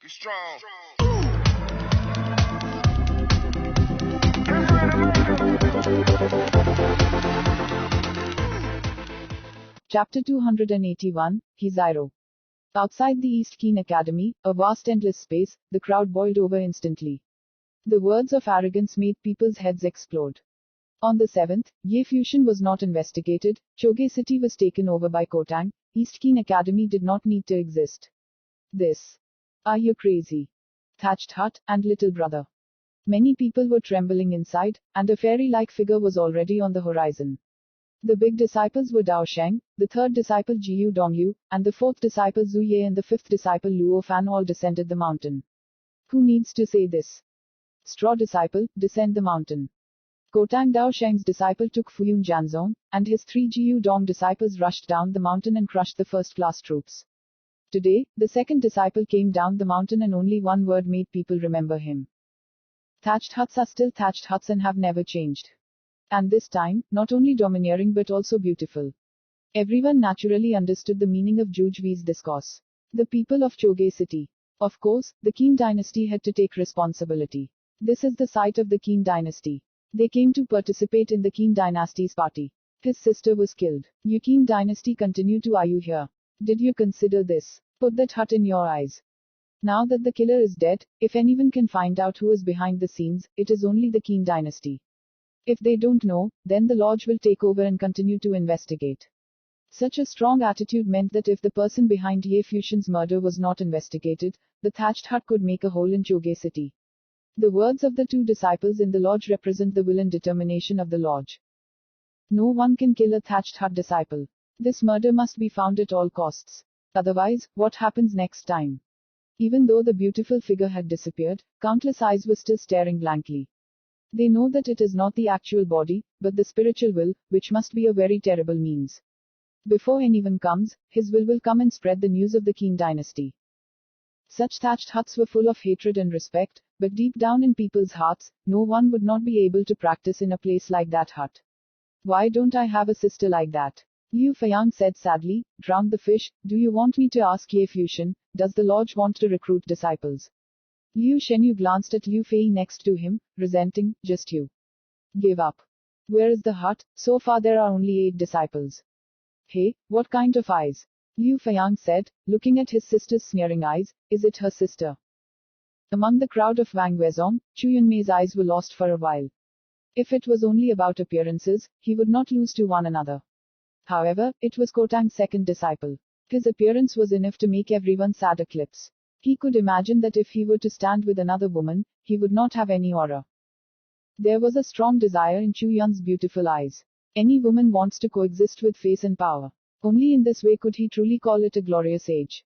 strong. Chapter 281, Hiziro. Outside the East Keen Academy, a vast endless space, the crowd boiled over instantly. The words of arrogance made people's heads explode. On the 7th, Ye Fusion was not investigated, Choge City was taken over by Kotang, East Keen Academy did not need to exist. This. Are you crazy? Thatched hut, and little brother. Many people were trembling inside, and a fairy-like figure was already on the horizon. The big disciples were Dao Sheng, the third disciple Jiu Dongyu, and the fourth disciple Zhu Ye and the fifth disciple Luo Fan all descended the mountain. Who needs to say this? Straw disciple, descend the mountain. Kotang Dao Sheng's disciple took Fuyun Janzong, and his three Jiu Dong disciples rushed down the mountain and crushed the first-class troops. Today, the second disciple came down the mountain and only one word made people remember him. Thatched huts are still thatched huts and have never changed. And this time, not only domineering but also beautiful. Everyone naturally understood the meaning of Jujvi's discourse. The people of Choge City. Of course, the Qin dynasty had to take responsibility. This is the site of the Qin dynasty. They came to participate in the Qin dynasty's party. His sister was killed. Your Qin dynasty continue to. Are you here? Did you consider this? Put that hut in your eyes. Now that the killer is dead, if anyone can find out who is behind the scenes, it is only the Qin dynasty. If they don't know, then the lodge will take over and continue to investigate. Such a strong attitude meant that if the person behind Ye Fusion's murder was not investigated, the thatched hut could make a hole in Choge City. The words of the two disciples in the lodge represent the will and determination of the lodge. No one can kill a thatched hut disciple. This murder must be found at all costs. Otherwise, what happens next time? Even though the beautiful figure had disappeared, countless eyes were still staring blankly. They know that it is not the actual body, but the spiritual will, which must be a very terrible means. Before anyone comes, his will come and spread the news of the Qin dynasty. Such thatched huts were full of hatred and respect, but deep down in people's hearts, no one would not be able to practice in a place like that hut. Why don't I have a sister like that? Liu Feiyang said sadly, drowned the fish. Do you want me to ask Ye Fusion, does the lodge want to recruit disciples? Liu Shenyu glanced at Liu Fei next to him, resenting, just you. Give up. Where is the hut? So far there are only 8 disciples. Hey, what kind of eyes? Liu Feiyang said, looking at his sister's sneering eyes, is it her sister? Among the crowd of Wang Wezong, Chu Yunmei's eyes were lost for a while. If it was only about appearances, he would not lose to one another. However, it was Kotang's second disciple. His appearance was enough to make everyone sad eclipse. He could imagine that if he were to stand with another woman, he would not have any aura. There was a strong desire in Chu Yun's beautiful eyes. Any woman wants to coexist with face and power. Only in this way could he truly call it a glorious age.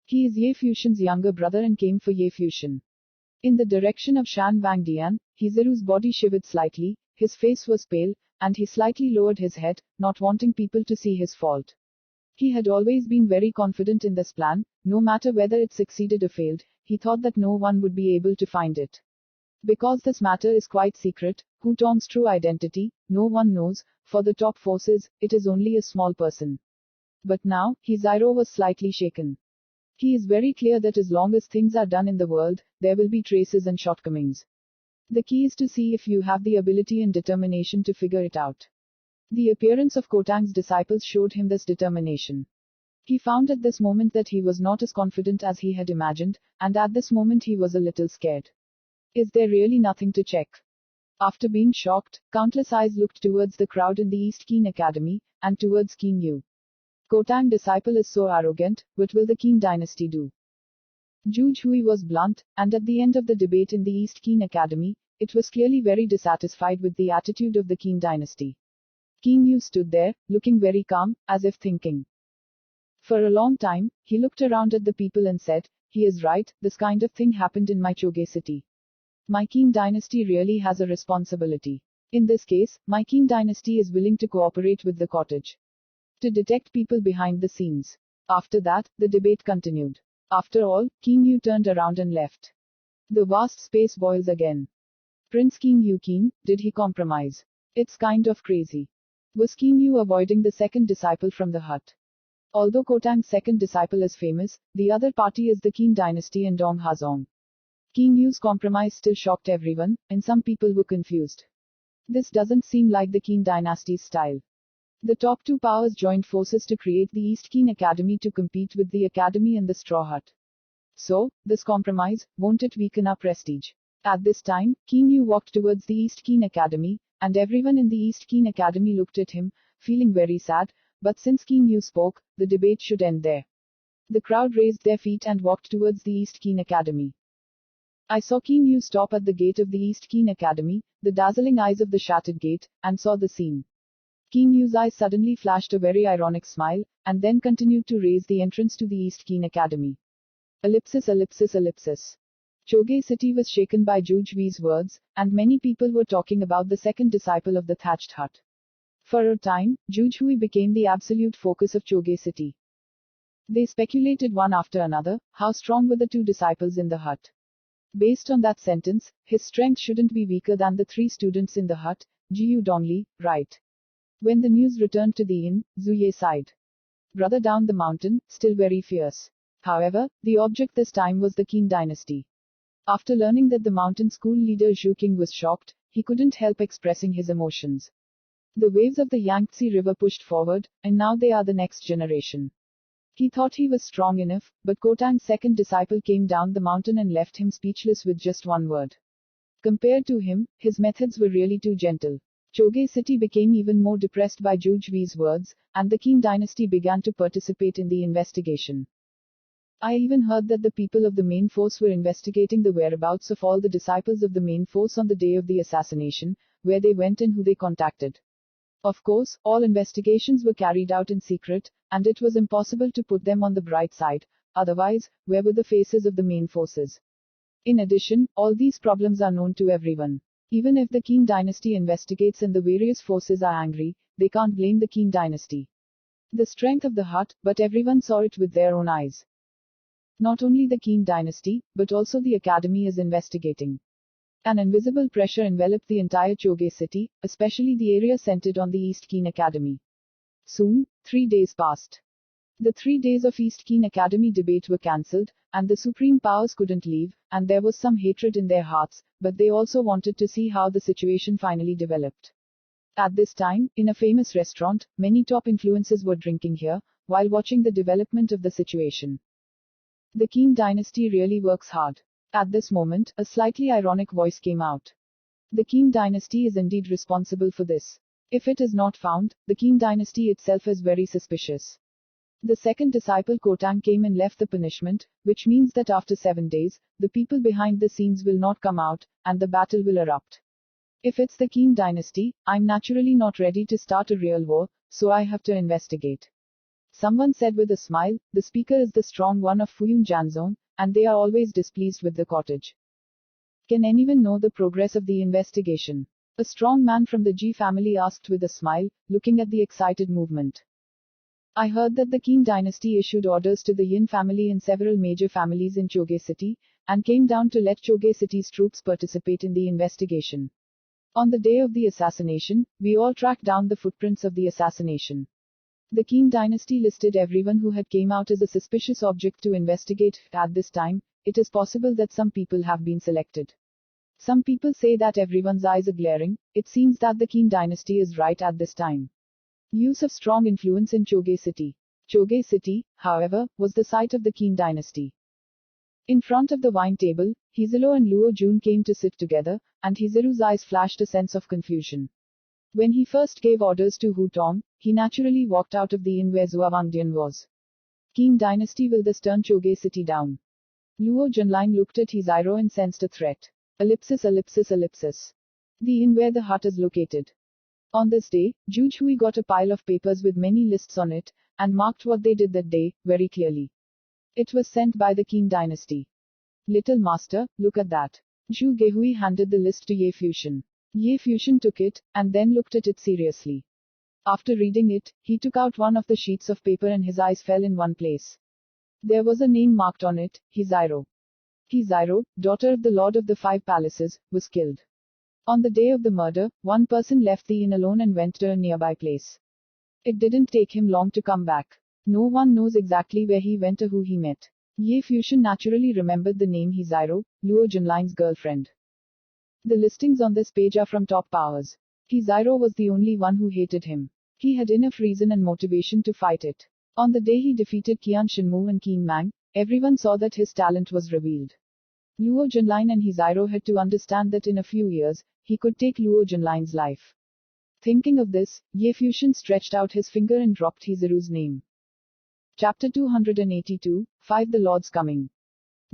He is Ye Fusion's younger brother and came for Ye Fusion. In the direction of Shan Wangdian, Hiziru's body shivered slightly, his face was pale, and he slightly lowered his head, not wanting people to see his fault. He had always been very confident in this plan, no matter whether it succeeded or failed, he thought that no one would be able to find it. Because this matter is quite secret, Hu Tong's true identity, no one knows, for the top forces, it is only a small person. But now, Hiziro was slightly shaken. He is very clear that as long as things are done in the world, there will be traces and shortcomings. The key is to see if you have the ability and determination to figure it out. The appearance of Kotang's disciples showed him this determination. He found at this moment that he was not as confident as he had imagined, and at this moment he was a little scared. Is there really nothing to check? After being shocked, countless eyes looked towards the crowd in the East Qin Academy, and towards Qin Yu. Kotang disciple is so arrogant, what will the Qin dynasty do? Zhu Hui was blunt, and at the end of the debate in the East Qin Academy, it was clearly very dissatisfied with the attitude of the Qin dynasty. Qin Yu stood there, looking very calm, as if thinking. For a long time, he looked around at the people and said, he is right, this kind of thing happened in my Choge city. My Qin dynasty really has a responsibility. In this case, my Qin dynasty is willing to cooperate with the cottage to detect people behind the scenes. After that, the debate continued. After all, Qin Yu turned around and left. The vast space boils again. Prince Qin Yu Qin, did he compromise? It's kind of crazy. Was Qin Yu avoiding the second disciple from the hut? Although Kotang's second disciple is famous, the other party is the Qin dynasty and Dong Hazong. Qin Yu's compromise still shocked everyone, and some people were confused. This doesn't seem like the Qin dynasty's style. The top two powers joined forces to create the East Qin Academy to compete with the Academy and the Straw Hut. So, this compromise, won't it weaken our prestige? At this time, Qin Yu walked towards the East Qin Academy, and everyone in the East Qin Academy looked at him, feeling very sad, but since Qin Yu spoke, the debate should end there. The crowd raised their feet and walked towards the East Qin Academy. I saw Qin Yu stop at the gate of the East Qin Academy, the dazzling eyes of the shattered gate, and saw the scene. Qin Yu's eyes suddenly flashed a very ironic smile, and then continued to raise the entrance to the East Qin Academy. Ellipsis, ellipsis, ellipsis. Choge City was shaken by Zhu Jui's words, and many people were talking about the second disciple of the thatched hut. For a time, Zhu Jui became the absolute focus of Choge City. They speculated one after another, how strong were the two disciples in the hut. Based on that sentence, his strength shouldn't be weaker than the three students in the hut, Jiu Dongli, right? When the news returned to the inn, Zuye sighed. Brother down the mountain, still very fierce. However, the object this time was the Qin dynasty. After learning that the mountain school leader Zhu King was shocked, he couldn't help expressing his emotions. The waves of the Yangtze River pushed forward, and now they are the next generation. He thought he was strong enough, but Kotang's second disciple came down the mountain and left him speechless with just one word. Compared to him, his methods were really too gentle. Choge City became even more depressed by Zhu Jui's words, and the Qin dynasty began to participate in the investigation. I even heard that the people of the main force were investigating the whereabouts of all the disciples of the main force on the day of the assassination, where they went and who they contacted. Of course, all investigations were carried out in secret, and it was impossible to put them on the bright side, otherwise, where were the faces of the main forces? In addition, all these problems are known to everyone. Even if the Qin dynasty investigates and the various forces are angry, they can't blame the Qin dynasty. The strength of the hut, but everyone saw it with their own eyes. Not only the Qin dynasty, but also the academy is investigating. An invisible pressure enveloped the entire Choge city, especially the area centered on the East Qin Academy. Soon, 3 days passed. The 3 days of East Qin Academy debate were cancelled, and the supreme powers couldn't leave, and there was some hatred in their hearts, but they also wanted to see how the situation finally developed. At this time, in a famous restaurant, many top influencers were drinking here, while watching the development of the situation. The Qin dynasty really works hard. At this moment, a slightly ironic voice came out. The Qin dynasty is indeed responsible for this. If it is not found, the Qin dynasty itself is very suspicious. The second disciple Kotang came and left the punishment, which means that after 7 days, the people behind the scenes will not come out, and the battle will erupt. If it's the Qin dynasty, I'm naturally not ready to start a real war, so I have to investigate. Someone said with a smile, the speaker is the strong one of Fuyun Janzong, and they are always displeased with the cottage. Can anyone know the progress of the investigation? A strong man from the Ji family asked with a smile, looking at the excited movement. I heard that the Qin dynasty issued orders to the Yin family and several major families in Choge City, and came down to let Choge City's troops participate in the investigation. On the day of the assassination, we all tracked down the footprints of the assassination. The Qin dynasty listed everyone who had came out as a suspicious object to investigate. At this time, it is possible that some people have been selected. Some people say that everyone's eyes are glaring. It seems that the Qin dynasty is right at this time. Use of strong influence in Choge City. Choge City, however, was the site of the Qin dynasty. In front of the wine table, Hizilo and Luo Jun came to sit together, and Hiziru's eyes flashed a sense of confusion. When he first gave orders to Hu Tong, he naturally walked out of the inn where Zhua Wangdian was. Qin dynasty will thus turn Choge City down. Luo Junlin looked at Hiziro and sensed a threat. Ellipsis, ellipsis, ellipsis. The inn where the hut is located. On this day, Zhu Jui got a pile of papers with many lists on it, and marked what they did that day, very clearly. It was sent by the Qin dynasty. Little master, look at that. Zhu Gehui handed the list to Ye Fuxian. Ye Fuxian took it, and then looked at it seriously. After reading it, he took out one of the sheets of paper and his eyes fell in one place. There was a name marked on it, Hiziro. Hiziro, daughter of the Lord of the Five Palaces, was killed. On the day of the murder, one person left the inn alone and went to a nearby place. It didn't take him long to come back. No one knows exactly where he went or who he met. Ye Fuxian naturally remembered the name Hiziro, Luo Junline's girlfriend. The listings on this page are from top powers. Hiziro was the only one who hated him. He had enough reason and motivation to fight it. On the day he defeated Qian Shenmu and Qin Mang, everyone saw that his talent was revealed. Luo Junline and Hiziro had to understand that in a few years, he could take Luo Junline's life. Thinking of this, Ye Fuxian stretched out his finger and dropped Hiziru's name. Chapter 282, 5 The Lord's Coming.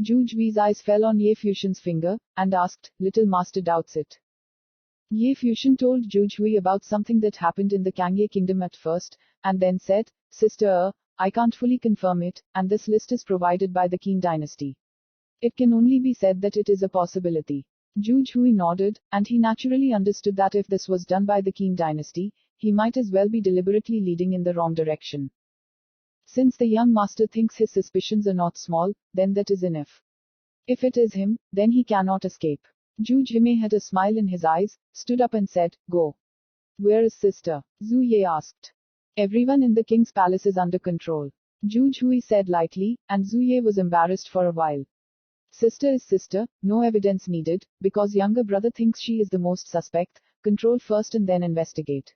Zhu Jui's eyes fell on Ye Fuxian's finger, and asked, Little Master doubts it. Ye Fuxian told Zhu Jui about something that happened in the Kangye kingdom at first, and then said, Sister, I can't fully confirm it, and this list is provided by the Qin dynasty. It can only be said that it is a possibility. Zhu Jui nodded, and he naturally understood that if this was done by the Qin dynasty, he might as well be deliberately leading in the wrong direction. Since the young master thinks his suspicions are not small, then that is enough. If it is him, then he cannot escape. Zhu Jimei had a smile in his eyes, stood up and said, Go. Where is sister? Zhu Ye asked. Everyone in the king's palace is under control. Zhu Jui said lightly, and Zhu Ye was embarrassed for a while. Sister is sister, no evidence needed, because younger brother thinks she is the most suspect, control first and then investigate.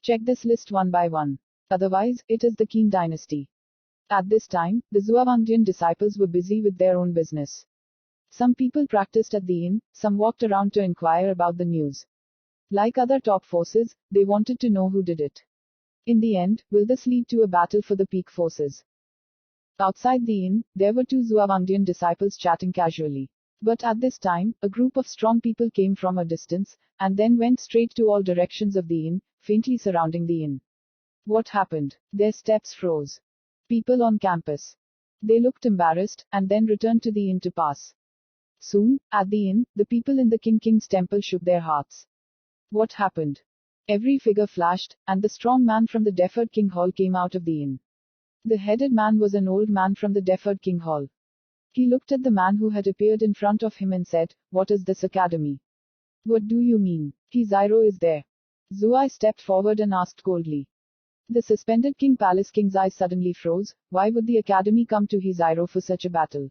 Check this list one by one. Otherwise, it is the Qin dynasty. At this time, the Zuawangdian disciples were busy with their own business. Some people practiced at the inn, some walked around to inquire about the news. Like other top forces, they wanted to know who did it. In the end, will this lead to a battle for the peak forces? Outside the inn, there were two Zuawangdian disciples chatting casually. But at this time, a group of strong people came from a distance, and then went straight to all directions of the inn, faintly surrounding the inn. What happened? Their steps froze. People on campus. They looked embarrassed, and then returned to the inn to pass. Soon, at the inn, the people in the king's temple shook their hearts. What happened? Every figure flashed, and the strong man from the deferred king hall came out of the inn. The headed man was an old man from the deferred king hall. He looked at the man who had appeared in front of him and said, What is this academy? What do you mean? Hiziro is there. Zuai stepped forward and asked coldly. The suspended king palace king's eyes suddenly froze. Why would the academy come to Hiziro for such a battle?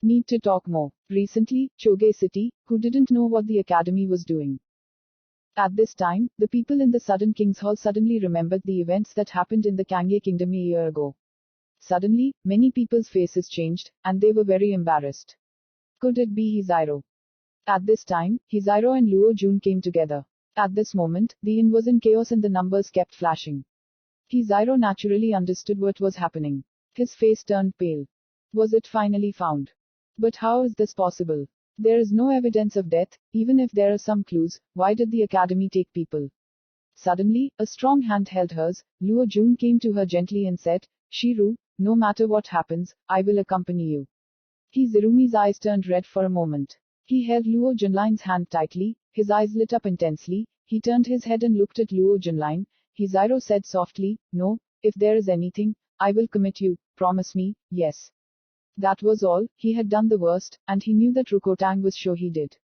Need to talk more. Recently, Choge City, who didn't know what the academy was doing. At this time, the people in the Sudden King's Hall suddenly remembered the events that happened in the Kangye kingdom a year ago. Suddenly, many people's faces changed, and they were very embarrassed. Could it be Hiziro? At this time, Hiziro and Luo Jun came together. At this moment, the inn was in chaos and the numbers kept flashing. Hiziro naturally understood what was happening. His face turned pale. Was it finally found? But how is this possible? There is no evidence of death, even if there are some clues. Why did the academy take people? Suddenly, a strong hand held hers. Luo Jun came to her gently and said, Shiru, no matter what happens, I will accompany you. Hizirumi's eyes turned red for a moment. He held Luo Junline's hand tightly, his eyes lit up intensely. He turned his head and looked at Luo Junline. Hiziro said softly, No, if there is anything, I will commit you, promise me, yes. That was all. He had done the worst, and he knew that Rukotang was sure he did.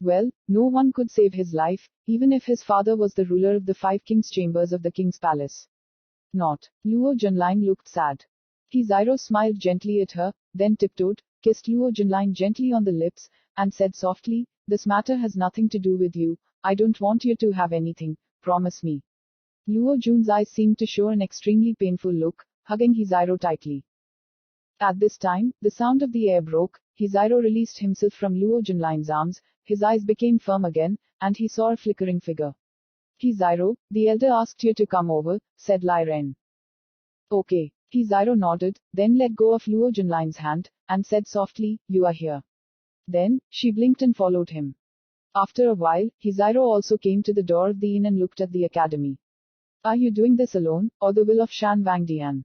Well, no one could save his life, even if his father was the ruler of the 5 king's chambers of the king's palace. Not. Luo Junline looked sad. Hiziro smiled gently at her, then tiptoed, kissed Luo Junline gently on the lips, and said softly, This matter has nothing to do with you. I don't want you to have anything, promise me. Luo Jun's eyes seemed to show an extremely painful look, hugging Hiziro tightly. At this time, the sound of the air broke. Hiziro released himself from Luo Junline's arms, his eyes became firm again, and he saw a flickering figure. Hiziro, the elder asked you to come over, said Lai Ren. Okay. Hiziro nodded, then let go of Luo Junline's hand, and said softly, You are here. Then, she blinked and followed him. After a while, Hiziro also came to the door of the inn and looked at the academy. Are you doing this alone, or the will of Shan Wangdian?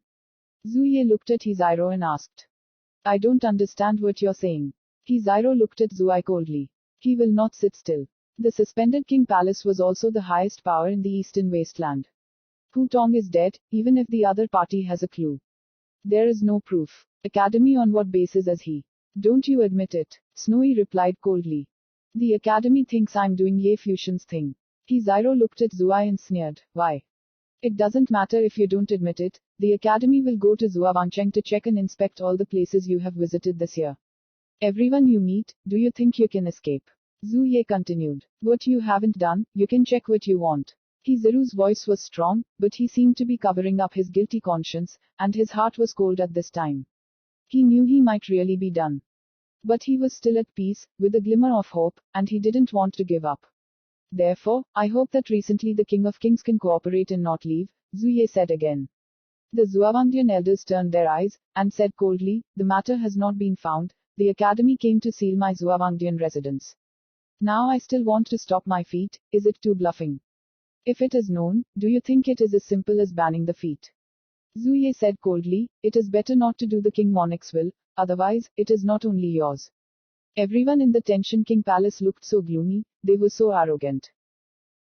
Zhu Ye looked at Hiziro and asked. I don't understand what you're saying. Hiziro looked at Zuai coldly. He will not sit still. The suspended king palace was also the highest power in the eastern wasteland. Hu Tong is dead, even if the other party has a clue. There is no proof. Academy on what basis is he? Don't you admit it? Snowy replied coldly. The academy thinks I'm doing Ye Fuxian's thing. Hiziro looked at Zuai and sneered. Why? It doesn't matter if you don't admit it, the Academy will go to Zuawangcheng to check and inspect all the places you have visited this year. Everyone you meet, do you think you can escape? Zhu Ye continued. What you haven't done, you can check what you want. Hizaru's voice was strong, but he seemed to be covering up his guilty conscience, and his heart was cold at this time. He knew he might really be done. But he was still at peace, with a glimmer of hope, and he didn't want to give up. Therefore, I hope that recently the King of Kings can cooperate and not leave, Zhu Ye said again. The Zuawangdian elders turned their eyes, and said coldly, the matter has not been found, the Academy came to seal my Zuawangdian residence. Now I still want to stop my feet, is it too bluffing? If it is known, do you think it is as simple as banning the feet? Zhu Ye said coldly, it is better not to do the king monarch's will, otherwise, it is not only yours. Everyone in the Tenshin King Palace looked so gloomy, they were so arrogant.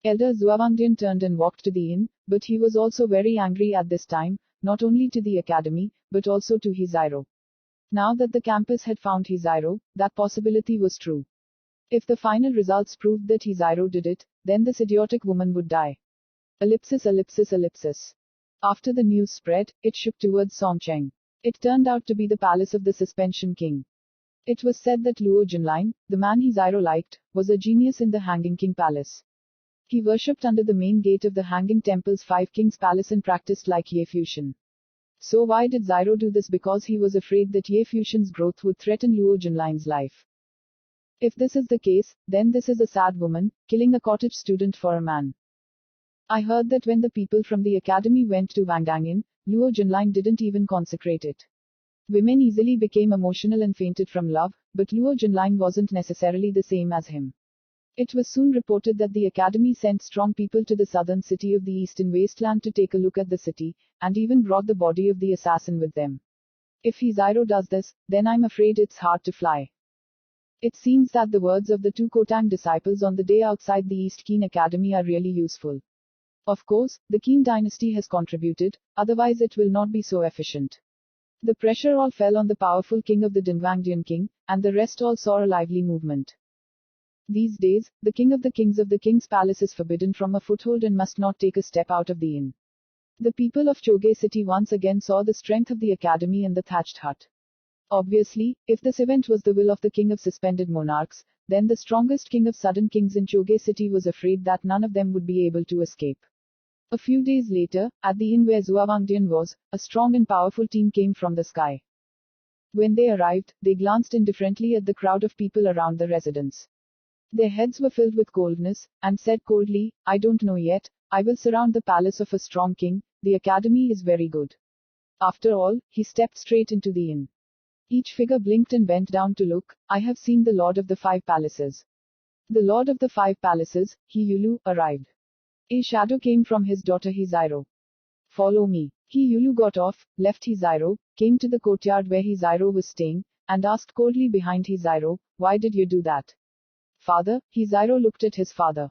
Elder Zuawangdian turned and walked to the inn, but he was also very angry at this time, not only to the Academy, but also to Hizairo. Now that the campus had found Hizairo, that possibility was true. If the final results proved that Hizairo did it, then this idiotic woman would die. Ellipsis ellipsis ellipsis. After the news spread, it shook towards Songcheng. It turned out to be the palace of the Suspension King. It was said that Luo Junlin, the man Hizairo liked, was a genius in the Hanging King Palace. He worshipped under the main gate of the Hanging Temple's Five Kings Palace and practiced like Ye Fusion. So why did Zairo do this? Because he was afraid that Ye Fusion's growth would threaten Luo Junlin's life. If this is the case, then this is a sad woman, killing a cottage student for a man. I heard that when the people from the Academy went to Wangdang Inn, Luo Junlin didn't even consecrate it. Women easily became emotional and fainted from love, but Luo Junlin wasn't necessarily the same as him. It was soon reported that the Academy sent strong people to the southern city of the eastern wasteland to take a look at the city, and even brought the body of the assassin with them. If Hizairo does this, then I'm afraid it's hard to fly. It seems that the words of the two Kotang disciples on the day outside the East Qin Academy are really useful. Of course, the Qin dynasty has contributed, otherwise it will not be so efficient. The pressure all fell on the powerful king of the Dingwangdian king, and the rest all saw a lively movement. These days, the king of the king's palace is forbidden from a foothold and must not take a step out of the inn. The people of Choge city once again saw the strength of the academy and the thatched hut. Obviously, if this event was the will of the king of suspended monarchs, then the strongest king of sudden kings in Choge city was afraid that none of them would be able to escape. A few days later, at the inn where Zuawangdian was, a strong and powerful team came from the sky. When they arrived, they glanced indifferently at the crowd of people around the residence. Their heads were filled with coldness, and said coldly, I don't know yet, I will surround the palace of a strong king, the academy is very good. After all, he stepped straight into the inn. Each figure blinked and bent down to look, I have seen the Lord of the Five Palaces. The Lord of the Five Palaces, He Yulu, arrived. A shadow came from his daughter Hizairo. Follow me. He Yulu got off, left Hizairo, came to the courtyard where Hizairo was staying, and asked coldly behind Hizairo, why did you do that? Father, Hizairo looked at his father.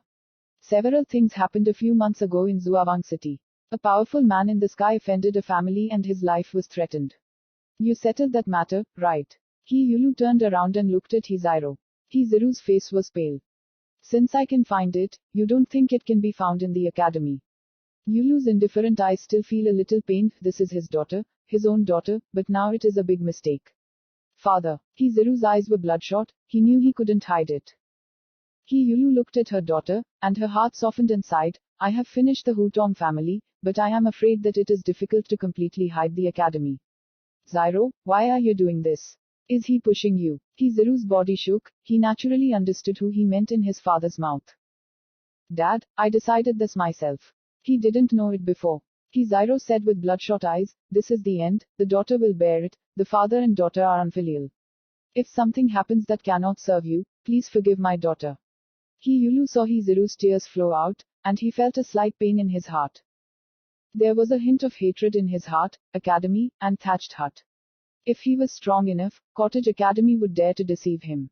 Several things happened a few months ago in Zuawang city. A powerful man in the sky offended a family and his life was threatened. You settled that matter, right? He Yulu turned around and looked at Hizairo. Hizaru's face was pale. Since I can find it, you don't think it can be found in the academy. Yulu's indifferent eyes still feel a little pained. This is his daughter, his own daughter, but now it is a big mistake. Father. Hizaru's eyes were bloodshot, he knew he couldn't hide it. Yulu looked at her daughter, and her heart softened and sighed, I have finished the Hutong family, but I am afraid that it is difficult to completely hide the academy. Zairo, why are you doing this? Is he pushing you? Hizaru's body shook, he naturally understood who he meant in his father's mouth. Dad, I decided this myself. He didn't know it before. Hizairo said with bloodshot eyes, this is the end, the daughter will bear it, the father and daughter are unfilial. If something happens that cannot serve you, please forgive my daughter. Yulu saw Hizaru's tears flow out, and he felt a slight pain in his heart. There was a hint of hatred in his heart, academy, and thatched hut. If he was strong enough, Cottage Academy would dare to deceive him.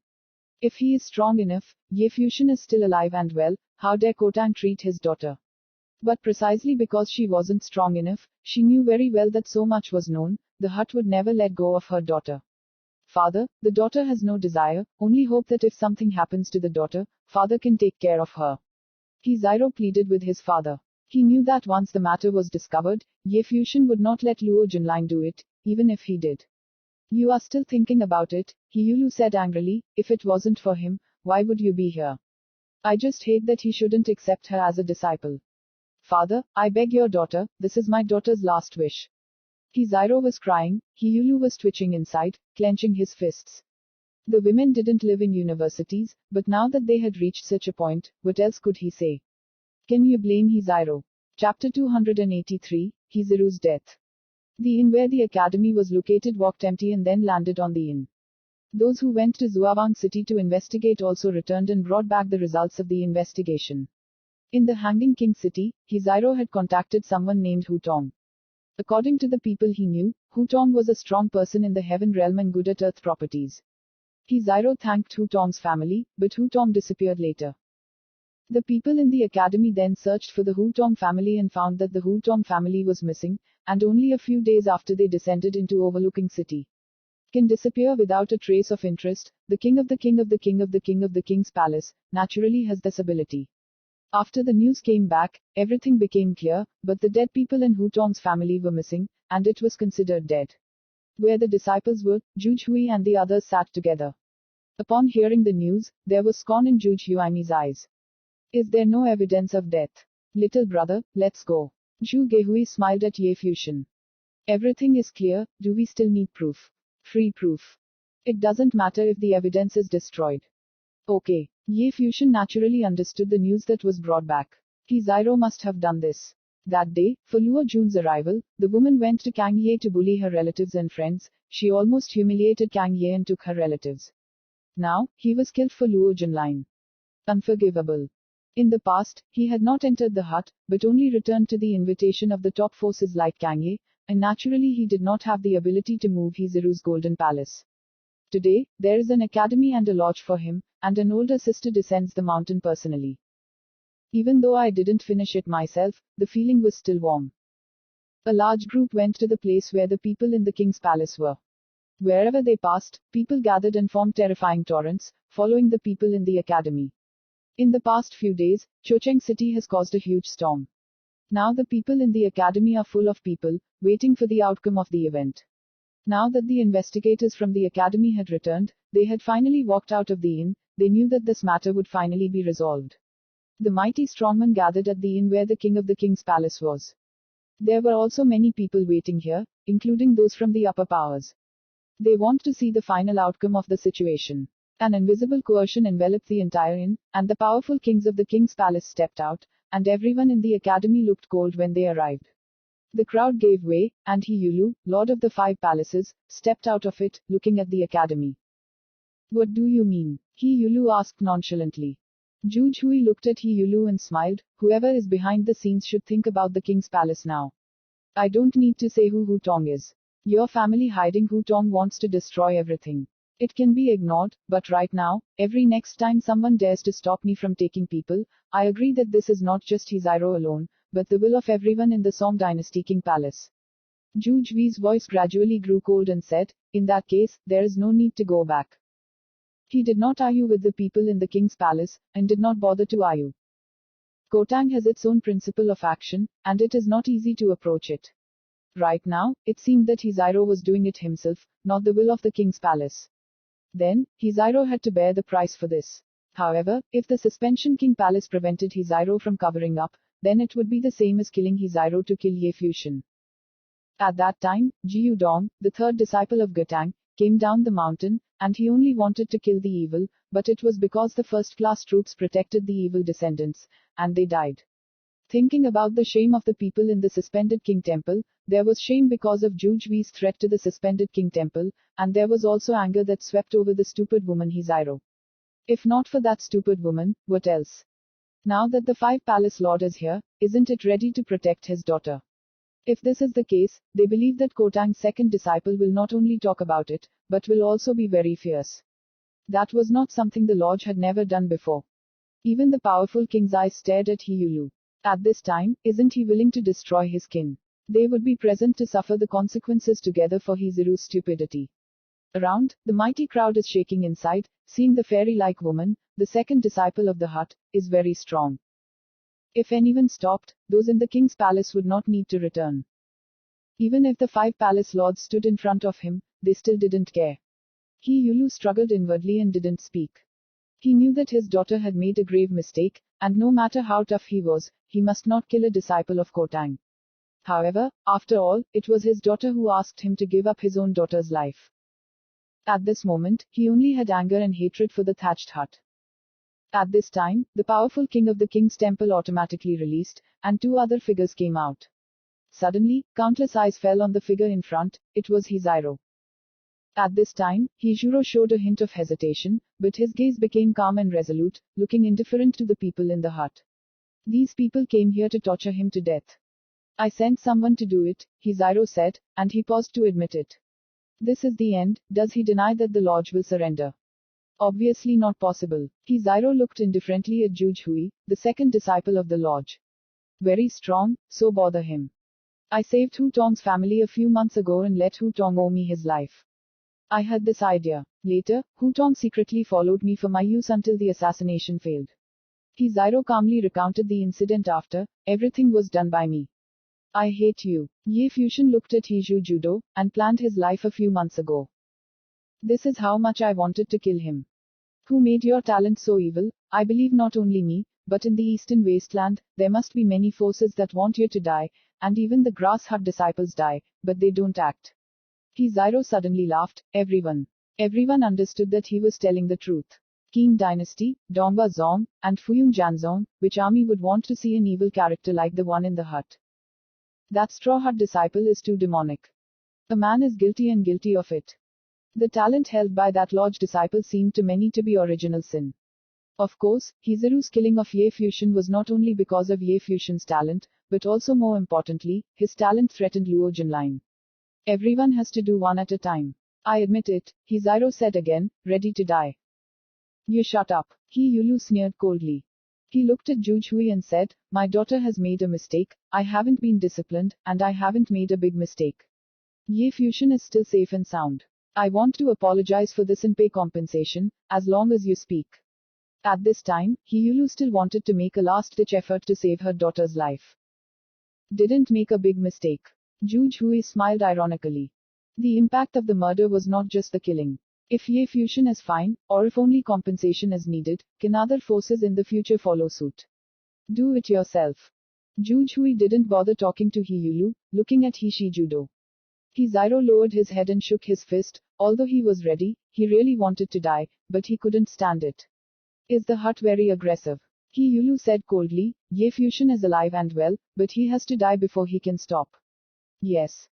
If he is strong enough, Ye Fusion is still alive and well, how dare Kotang treat his daughter? But precisely because she wasn't strong enough, she knew very well that so much was known, the hut would never let go of her daughter. Father, the daughter has no desire, only hope that if something happens to the daughter, father can take care of her. Hizairo pleaded with his father. He knew that once the matter was discovered, Ye Fuxian would not let Luo Junlin do it, even if he did. You are still thinking about it, He Yulu said angrily. If it wasn't for him, why would you be here? I just hate that he shouldn't accept her as a disciple. Father, I beg your daughter, this is my daughter's last wish. He Zyro was crying, He Yulu was twitching inside, clenching his fists. The women didn't live in universities, but now that they had reached such a point, what else could he say? Can you blame He Zyro? Chapter 283, Hizaru's death. The inn where the academy was located walked empty and then landed on the inn. Those who went to Zuawang city to investigate also returned and brought back the results of the investigation. In the Hanging King city, He Zyro had contacted someone named Hu Tong. According to the people he knew, Hu Tong was a strong person in the heaven realm and good at earth properties. He Zyro thanked Hu Tong's family, but Hu Tong disappeared later. The people in the academy then searched for the Hu Tong family and found that the Hu Tong family was missing, and only a few days after they descended into Overlooking City. Can disappear without a trace of interest, the king of the king of the king of the king of the king's palace, naturally has this ability. After the news came back, everything became clear, but the dead people in Hu Tong's family were missing, and it was considered dead. Where the disciples were, Zhu Hui and the others sat together. Upon hearing the news, there was scorn in Zhu Huimi's eyes. Is there no evidence of death? Little brother, let's go. Zhu Gehui smiled at Ye Fuxian. Everything is clear, do we still need proof? Free proof. It doesn't matter if the evidence is destroyed. Okay. Ye Fuxian naturally understood the news that was brought back. He Zyro must have done this. That day, for Luo Jun's arrival, the woman went to Kang Ye to bully her relatives and friends. She almost humiliated Kang Ye and took her relatives. Now, he was killed for Luo Junlin. Unforgivable. In the past, he had not entered the hut, but only returned to the invitation of the top forces like Kang Ye, and naturally he did not have the ability to move Hizaru's golden palace. Today, there is an academy and a lodge for him, and an older sister descends the mountain personally. Even though I didn't finish it myself, the feeling was still warm. A large group went to the place where the people in the king's palace were. Wherever they passed, people gathered and formed terrifying torrents, following the people in the academy. In the past few days, Chocheng city has caused a huge storm. Now the people in the academy are full of people, waiting for the outcome of the event. Now that the investigators from the academy had returned, they had finally walked out of the inn, they knew that this matter would finally be resolved. The mighty strongmen gathered at the inn where the king of the king's palace was. There were also many people waiting here, including those from the upper powers. They want to see the final outcome of the situation. An invisible coercion enveloped the entire inn, and the powerful kings of the king's palace stepped out, and everyone in the academy looked cold when they arrived. The crowd gave way, and He Yulu, lord of the 5 palaces, stepped out of it, looking at the academy. What do you mean? He Yulu asked nonchalantly. Zhu Hui looked at He Yulu and smiled. Whoever is behind the scenes should think about the king's palace now. I don't need to say who Hu Tong is. Your family hiding Hu Tong wants to destroy everything. It can be ignored, but right now, every next time someone dares to stop me from taking people, I agree that this is not just He Zyro alone, but the will of everyone in the Song Dynasty King Palace. Zhu Jui's voice gradually grew cold and said, in that case, there is no need to go back. He did not argue with the people in the king's palace, and did not bother to argue. Kotang has its own principle of action, and it is not easy to approach it. Right now, it seemed that He Zyro was doing it himself, not the will of the king's palace. Then, He Zyro had to bear the price for this. However, if the Suspension King Palace prevented He Zyro from covering up, then it would be the same as killing He Zyro to kill Ye Fuxian. At that time, Jiu Dong, the 3rd disciple of Gatang, came down the mountain, and he only wanted to kill the evil, but it was because the first-class troops protected the evil descendants, and they died. Thinking about the shame of the people in the Suspended King Temple, there was shame because of Zhu Jui's threat to the Suspended King Temple, and there was also anger that swept over the stupid woman He Zyro. If not for that stupid woman, what else? Now that the 5 Palace Lord is here, isn't it ready to protect his daughter? If this is the case, they believe that Kotang's 2nd disciple will not only talk about it, but will also be very fierce. That was not something the lodge had never done before. Even the powerful king's eyes stared at He Yulu. At this time, isn't he willing to destroy his kin? They would be present to suffer the consequences together for Hizaru's stupidity. Around, the mighty crowd is shaking inside, seeing the fairy-like woman, the 2nd disciple of the hut, is very strong. If anyone stopped, those in the king's palace would not need to return. Even if the 5 palace lords stood in front of him, they still didn't care. Yulu struggled inwardly and didn't speak. He knew that his daughter had made a grave mistake, and no matter how tough he was, he must not kill a disciple of Kotang. However, after all, it was his daughter who asked him to give up his own daughter's life. At this moment, he only had anger and hatred for the thatched hut. At this time, the powerful king of the king's temple automatically released, and 2 other figures came out. Suddenly, countless eyes fell on the figure in front. It was Hiziro. At this time, Hijuro showed a hint of hesitation, but his gaze became calm and resolute, looking indifferent to the people in the hut. These people came here to torture him to death. I sent someone to do it, Hiziro said, and he paused to admit it. This is the end. Does he deny that the lodge will surrender? Obviously not possible. Hiziro looked indifferently at Jujhui, the second disciple of the lodge. Very strong, so bother him. I saved Hu Tong's family a few months ago and let Hu Tong owe me his life. I had this idea. Later, Hu Tong secretly followed me for my use until the assassination failed. Hiziro calmly recounted the incident after, everything was done by me. I hate you. Ye Fusion looked at Hiju Judo, and planned his life a few months ago. This is how much I wanted to kill him. Who made your talent so evil? I believe not only me, but in the eastern wasteland, there must be many forces that want you to die, and even the grass hut disciples die, but they don't act. Hiziro suddenly laughed. Everyone understood that he was telling the truth. Qing dynasty, Dongba Zong, and Fuyun Janzong, which army would want to see an evil character like the one in the hut? That straw hut disciple is too demonic. A man is guilty and guilty of it. The talent held by that lodge disciple seemed to many to be original sin. Of course, Hiziru's killing of Ye Fusion was not only because of Ye Fusion's talent, but also more importantly, his talent threatened Luo Junlin. Everyone has to do one at a time. I admit it, Hiziro said again, ready to die. You shut up. Yulu sneered coldly. He looked at Jujhui and said, my daughter has made a mistake, I haven't been disciplined, and I haven't made a big mistake. Ye Fusion is still safe and sound. I want to apologize for this and pay compensation, as long as you speak. At this time, Yulu still wanted to make a last-ditch effort to save her daughter's life. Didn't make a big mistake. Jujhui smiled ironically. The impact of the murder was not just the killing. If Ye Fusion is fine, or if only compensation is needed, can other forces in the future follow suit? Do it yourself. Jujhui didn't bother talking to Hiyulu, looking at Hishi Judo. Hiziro lowered his head and shook his fist. Although he was ready, he really wanted to die, but he couldn't stand it. Is the hut very aggressive? Hiyulu said coldly, Ye Fusion is alive and well, but he has to die before he can stop. Yes.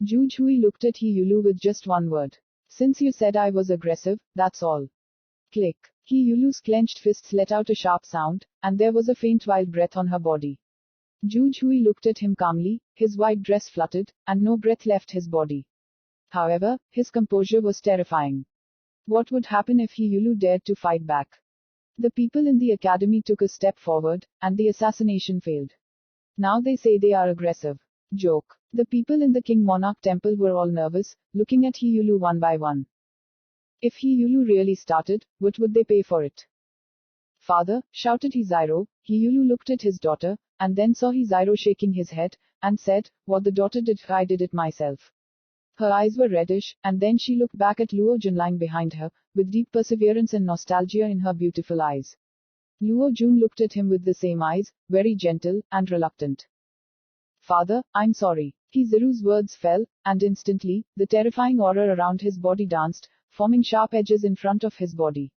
Jujhui looked at Hiyulu with just one word. Since you said I was aggressive, that's all. Click. Hiyulu's clenched fists let out a sharp sound, and there was a faint wild breath on her body. Jujhui looked at him calmly, his white dress fluttered, and no breath left his body. However, his composure was terrifying. What would happen if Hiyulu dared to fight back? The people in the academy took a step forward, and the assassination failed. Now they say they are aggressive. Joke. The people in the King Monarch temple were all nervous, looking at Hiyulu one by one. If Hiyulu really started, what would they pay for it? Father, shouted Hiziro. Hiyulu looked at his daughter, and then saw Hiziro shaking his head, and said, what the daughter did, I did it myself. Her eyes were reddish, and then she looked back at Luo Junlin behind her, with deep perseverance and nostalgia in her beautiful eyes. Luo Jun looked at him with the same eyes, very gentle, and reluctant. Father, I'm sorry. Hiziru's words fell, and instantly, the terrifying aura around his body danced, forming sharp edges in front of his body.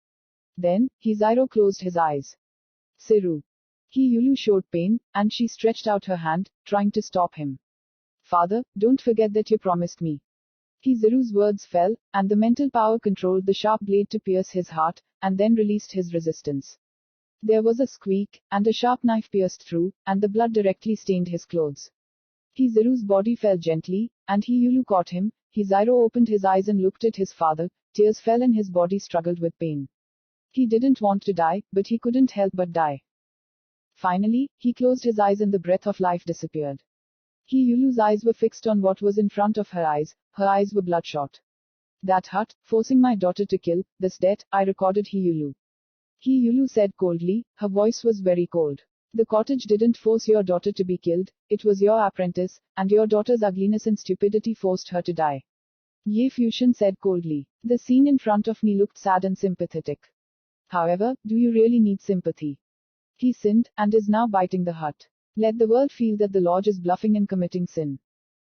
Then, Hiziro closed his eyes. Siru. Hiyulu showed pain, and she stretched out her hand, trying to stop him. Father, don't forget that you promised me. Hiziru's words fell, and the mental power controlled the sharp blade to pierce his heart, and then released his resistance. There was a squeak, and a sharp knife pierced through, and the blood directly stained his clothes. Hiziru's body fell gently, and Hiyulu caught him. Hiziro opened his eyes and looked at his father. Tears fell and his body struggled with pain. He didn't want to die, but he couldn't help but die. Finally, he closed his eyes and the breath of life disappeared. Hiyulu's eyes were fixed on what was in front of her eyes were bloodshot. That hut, forcing my daughter to kill, this debt, I recorded Hiyulu. Hiyulu said coldly, her voice was very cold. The cottage didn't force your daughter to be killed, it was your apprentice, and your daughter's ugliness and stupidity forced her to die. Ye Fusion said coldly. The scene in front of me looked sad and sympathetic. However, do you really need sympathy? He sinned, and is now biting the hut. Let the world feel that the lodge is bluffing and committing sin.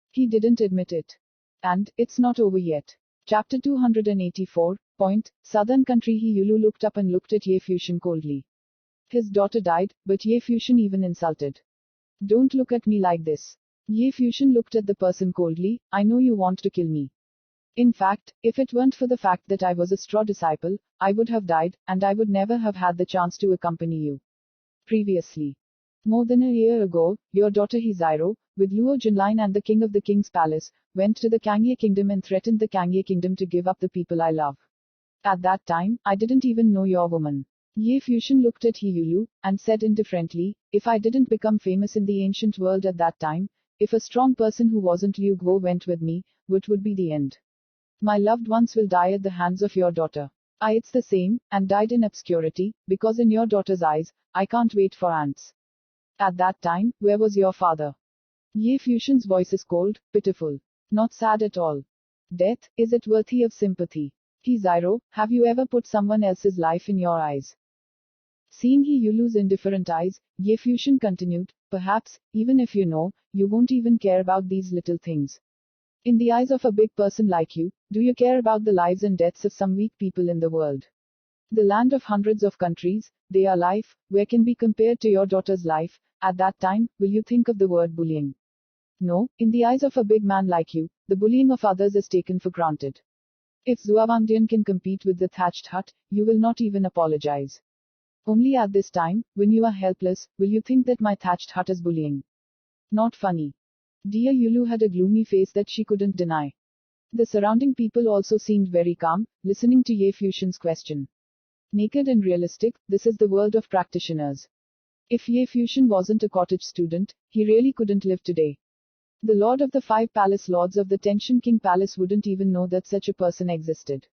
He didn't admit it. And, it's not over yet. Chapter 284, Point, Southern Country. He Yulu looked up and looked at Ye Fusion coldly. His daughter died, but Ye Fusion even insulted. Don't look at me like this. Ye Fusion looked at the person coldly. I know you want to kill me. In fact, if it weren't for the fact that I was a straw disciple, I would have died, and I would never have had the chance to accompany you. Previously. More than a year ago, your daughter Hiziro, with Luo Junlin and the king of the king's palace, went to the Kangye kingdom and threatened the Kangye kingdom to give up the people I love. At that time, I didn't even know your woman. Ye Fusion looked at Hiyulu, and said indifferently, if I didn't become famous in the ancient world at that time, if a strong person who wasn't Liu Guo went with me, what would be the end? My loved ones will die at the hands of your daughter. It's the same, and died in obscurity, because in your daughter's eyes, I can't wait for ants. At that time, where was your father? Ye Fusion's voice is cold, pitiful. Not sad at all. Death, is it worthy of sympathy? Hiziro, have you ever put someone else's life in your eyes? Seeing Hiyulu's indifferent eyes, Ye Fusion continued, perhaps, even if you know, you won't even care about these little things. In the eyes of a big person like you, do you care about the lives and deaths of some weak people in the world? The land of hundreds of countries, their life, where can be compared to your daughter's life? At that time, will you think of the word bullying? No, in the eyes of a big man like you, the bullying of others is taken for granted. If Zuawangdian can compete with the thatched hut, you will not even apologize. Only at this time, when you are helpless, will you think that my thatched hut is bullying. Not funny. Dear Yulu had a gloomy face that she couldn't deny. The surrounding people also seemed very calm, listening to Ye Fusion's question. Naked and realistic, this is the world of practitioners. If Ye Fusion wasn't a cottage student, he really couldn't live today. The Lord of the Five Palace Lords of the Tenshin King Palace wouldn't even know that such a person existed.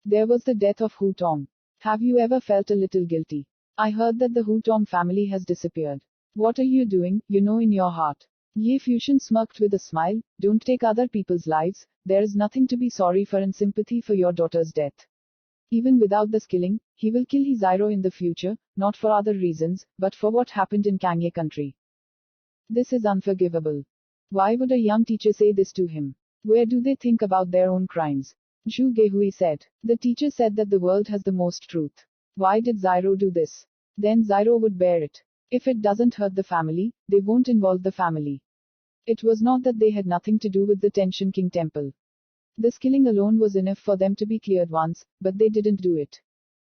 There was the death of Hu Tong. Have you ever felt a little guilty? I heard that the Hu Tong family has disappeared. What are you doing, in your heart? Ye Fusion smirked with a smile, don't take other people's lives, there is nothing to be sorry for and sympathy for your daughter's death. Even without this killing, he will kill Hiziro in the future, not for other reasons, but for what happened in Kangye country. This is unforgivable. Why would a young teacher say this to him? Where do they think about their own crimes? Zhu Gehui said. The teacher said that the world has the most truth. Why did Ziro do this? Then Ziro would bear it. If it doesn't hurt the family, they won't involve the family. It was not that they had nothing to do with the Tenshin King temple. This killing alone was enough for them to be cleared once, but they didn't do it.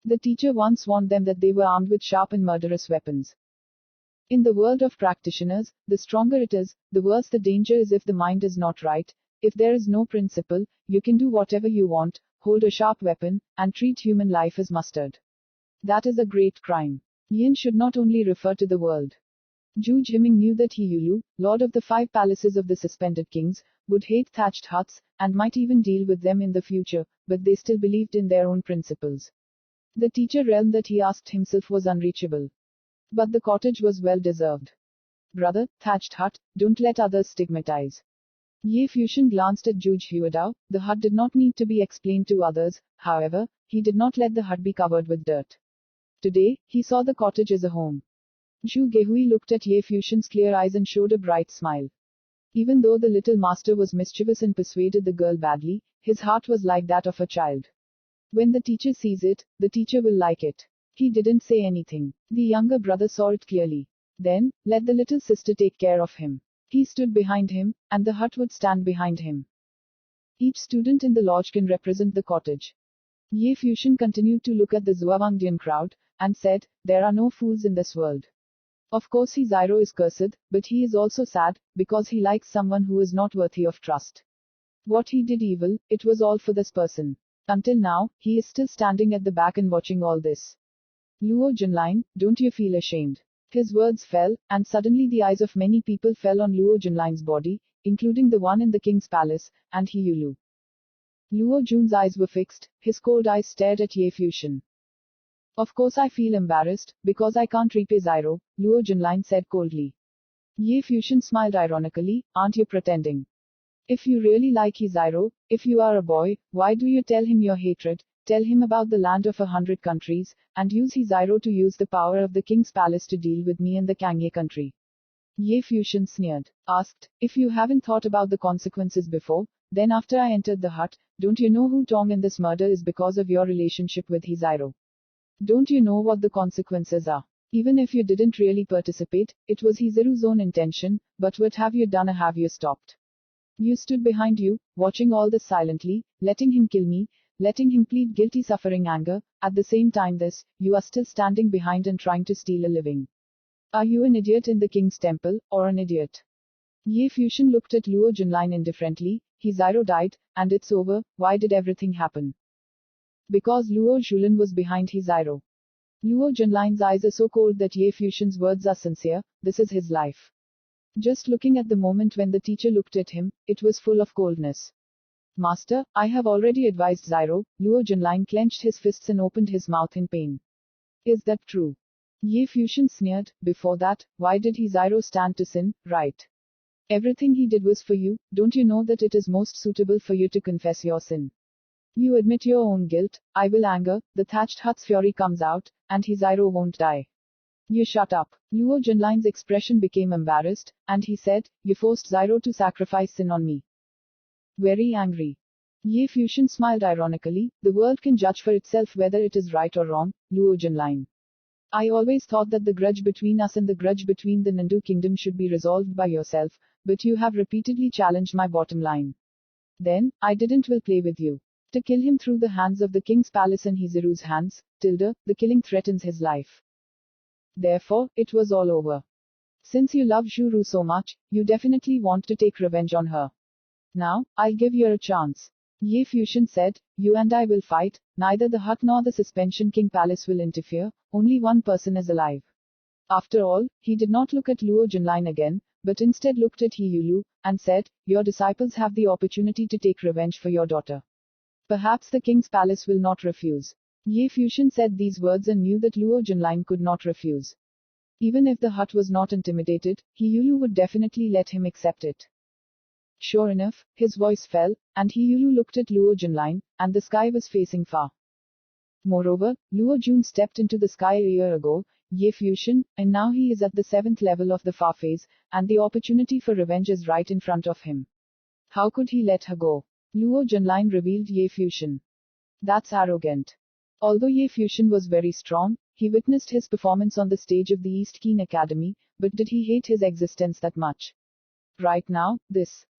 The teacher once warned them that they were armed with sharp and murderous weapons. In the world of practitioners, the stronger it is, the worse the danger is if the mind is not right. If there is no principle, you can do whatever you want, hold a sharp weapon, and treat human life as mustard. That is a great crime. Yin should not only refer to the world. Zhu Jiming knew that Hiyulu, lord of the five palaces of the suspended kings, would hate thatched huts, and might even deal with them in the future, but they still believed in their own principles. The teacher realm that he asked himself was unreachable. But the cottage was well deserved. Brother, thatched hut, don't let others stigmatize. Ye Fusion glanced at Zhu Huadao. The hut did not need to be explained to others, however, he did not let the hut be covered with dirt. Today, he saw the cottage as a home. Zhu Gehui looked at Ye Fusion's clear eyes and showed a bright smile. Even though the little master was mischievous and persuaded the girl badly, his heart was like that of a child. When the teacher sees it, the teacher will like it. He didn't say anything. The younger brother saw it clearly. Then, let the little sister take care of him. He stood behind him, and the hut would stand behind him. Each student in the lodge can represent the cottage. Ye Fusion continued to look at the Zuawangdian crowd, and said, there are no fools in this world. Of course Hiziro is cursed, but he is also sad, because he likes someone who is not worthy of trust. What he did evil, it was all for this person. Until now, he is still standing at the back and watching all this. Luo Junlin, don't you feel ashamed? His words fell, and suddenly the eyes of many people fell on Luo Junlin's body, including the one in the king's palace, and Hiyulu. Luo Jun's eyes were fixed, his cold eyes stared at Ye Fusion. Of course I feel embarrassed, because I can't repay Zyro, Luo Junlin said coldly. Ye Fusion smiled ironically, aren't you pretending? If you really like Zyro, if you are a boy, why do you tell him your hatred, tell him about the land of 100 countries, and use Zyro to use the power of the king's palace to deal with me and the Kangye country? Ye Fusion sneered, asked, if you haven't thought about the consequences before, then after I entered the hut, don't you know who Tong in this murder is because of your relationship with Zyro? Don't you know what the consequences are? Even if you didn't really participate, it was Hizaru's own intention, but what have you done or have you stopped? You stood behind you, watching all this silently, letting him kill me, letting him plead guilty, suffering anger, at the same time you are still standing behind and trying to steal a living. Are you an idiot in the king's temple, or an idiot? Ye Fusion looked at Luo Junlin indifferently, Zyro died, and it's over, why did everything happen? Because Luo Julin was behind Zyro. Luo Junlin's eyes are so cold that Ye Fusion's words are sincere, this is his life. Just looking at the moment when the teacher looked at him, it was full of coldness. Master, I have already advised Zyro, Luo Junlin clenched his fists and opened his mouth in pain. Is that true? Ye Fusion sneered, before that, why did Zyro stand to sin, right? Everything he did was for you, don't you know that it is most suitable for you to confess your sin? You admit your own guilt, I will anger, the thatched hut's fury comes out, and Zyro won't die. You shut up. Luo Junlin's expression became embarrassed, and he said, you forced Zyro to sacrifice sin on me. Very angry. Ye Fusion smiled ironically, the world can judge for itself whether it is right or wrong, Luo Junlin. I always thought that the grudge between us and the grudge between the Nandu kingdom should be resolved by yourself, but you have repeatedly challenged my bottom line. Then, I didn't will play with you. To kill him through the hands of the king's palace and Hizaru's hands, tilde, the killing threatens his life. Therefore, it was all over. Since you love Zhuru so much, you definitely want to take revenge on her. Now, I'll give you a chance. Ye Fusion said, you and I will fight, neither the hut nor the Suspension King Palace will interfere, only one person is alive. After all, he did not look at Luo Junlin again, but instead looked at He Yulu, and said, your disciples have the opportunity to take revenge for your daughter. Perhaps the king's palace will not refuse. Ye Fusion said these words and knew that Luo Junlin could not refuse. Even if the hut was not intimidated, He Yulu would definitely let him accept it. Sure enough, his voice fell, and He Yulu looked at Luo Junlin, and the sky was facing far. Moreover, Luo Jun stepped into the sky a year ago, Ye Fusion, and now he is at the 7th level of the far phase, and the opportunity for revenge is right in front of him. How could he let her go? Luo Junlin revealed Ye Fusion. That's arrogant. Although Ye Fusion was very strong, he witnessed his performance on the stage of the East Keen Academy, but did he hate his existence that much? Right now,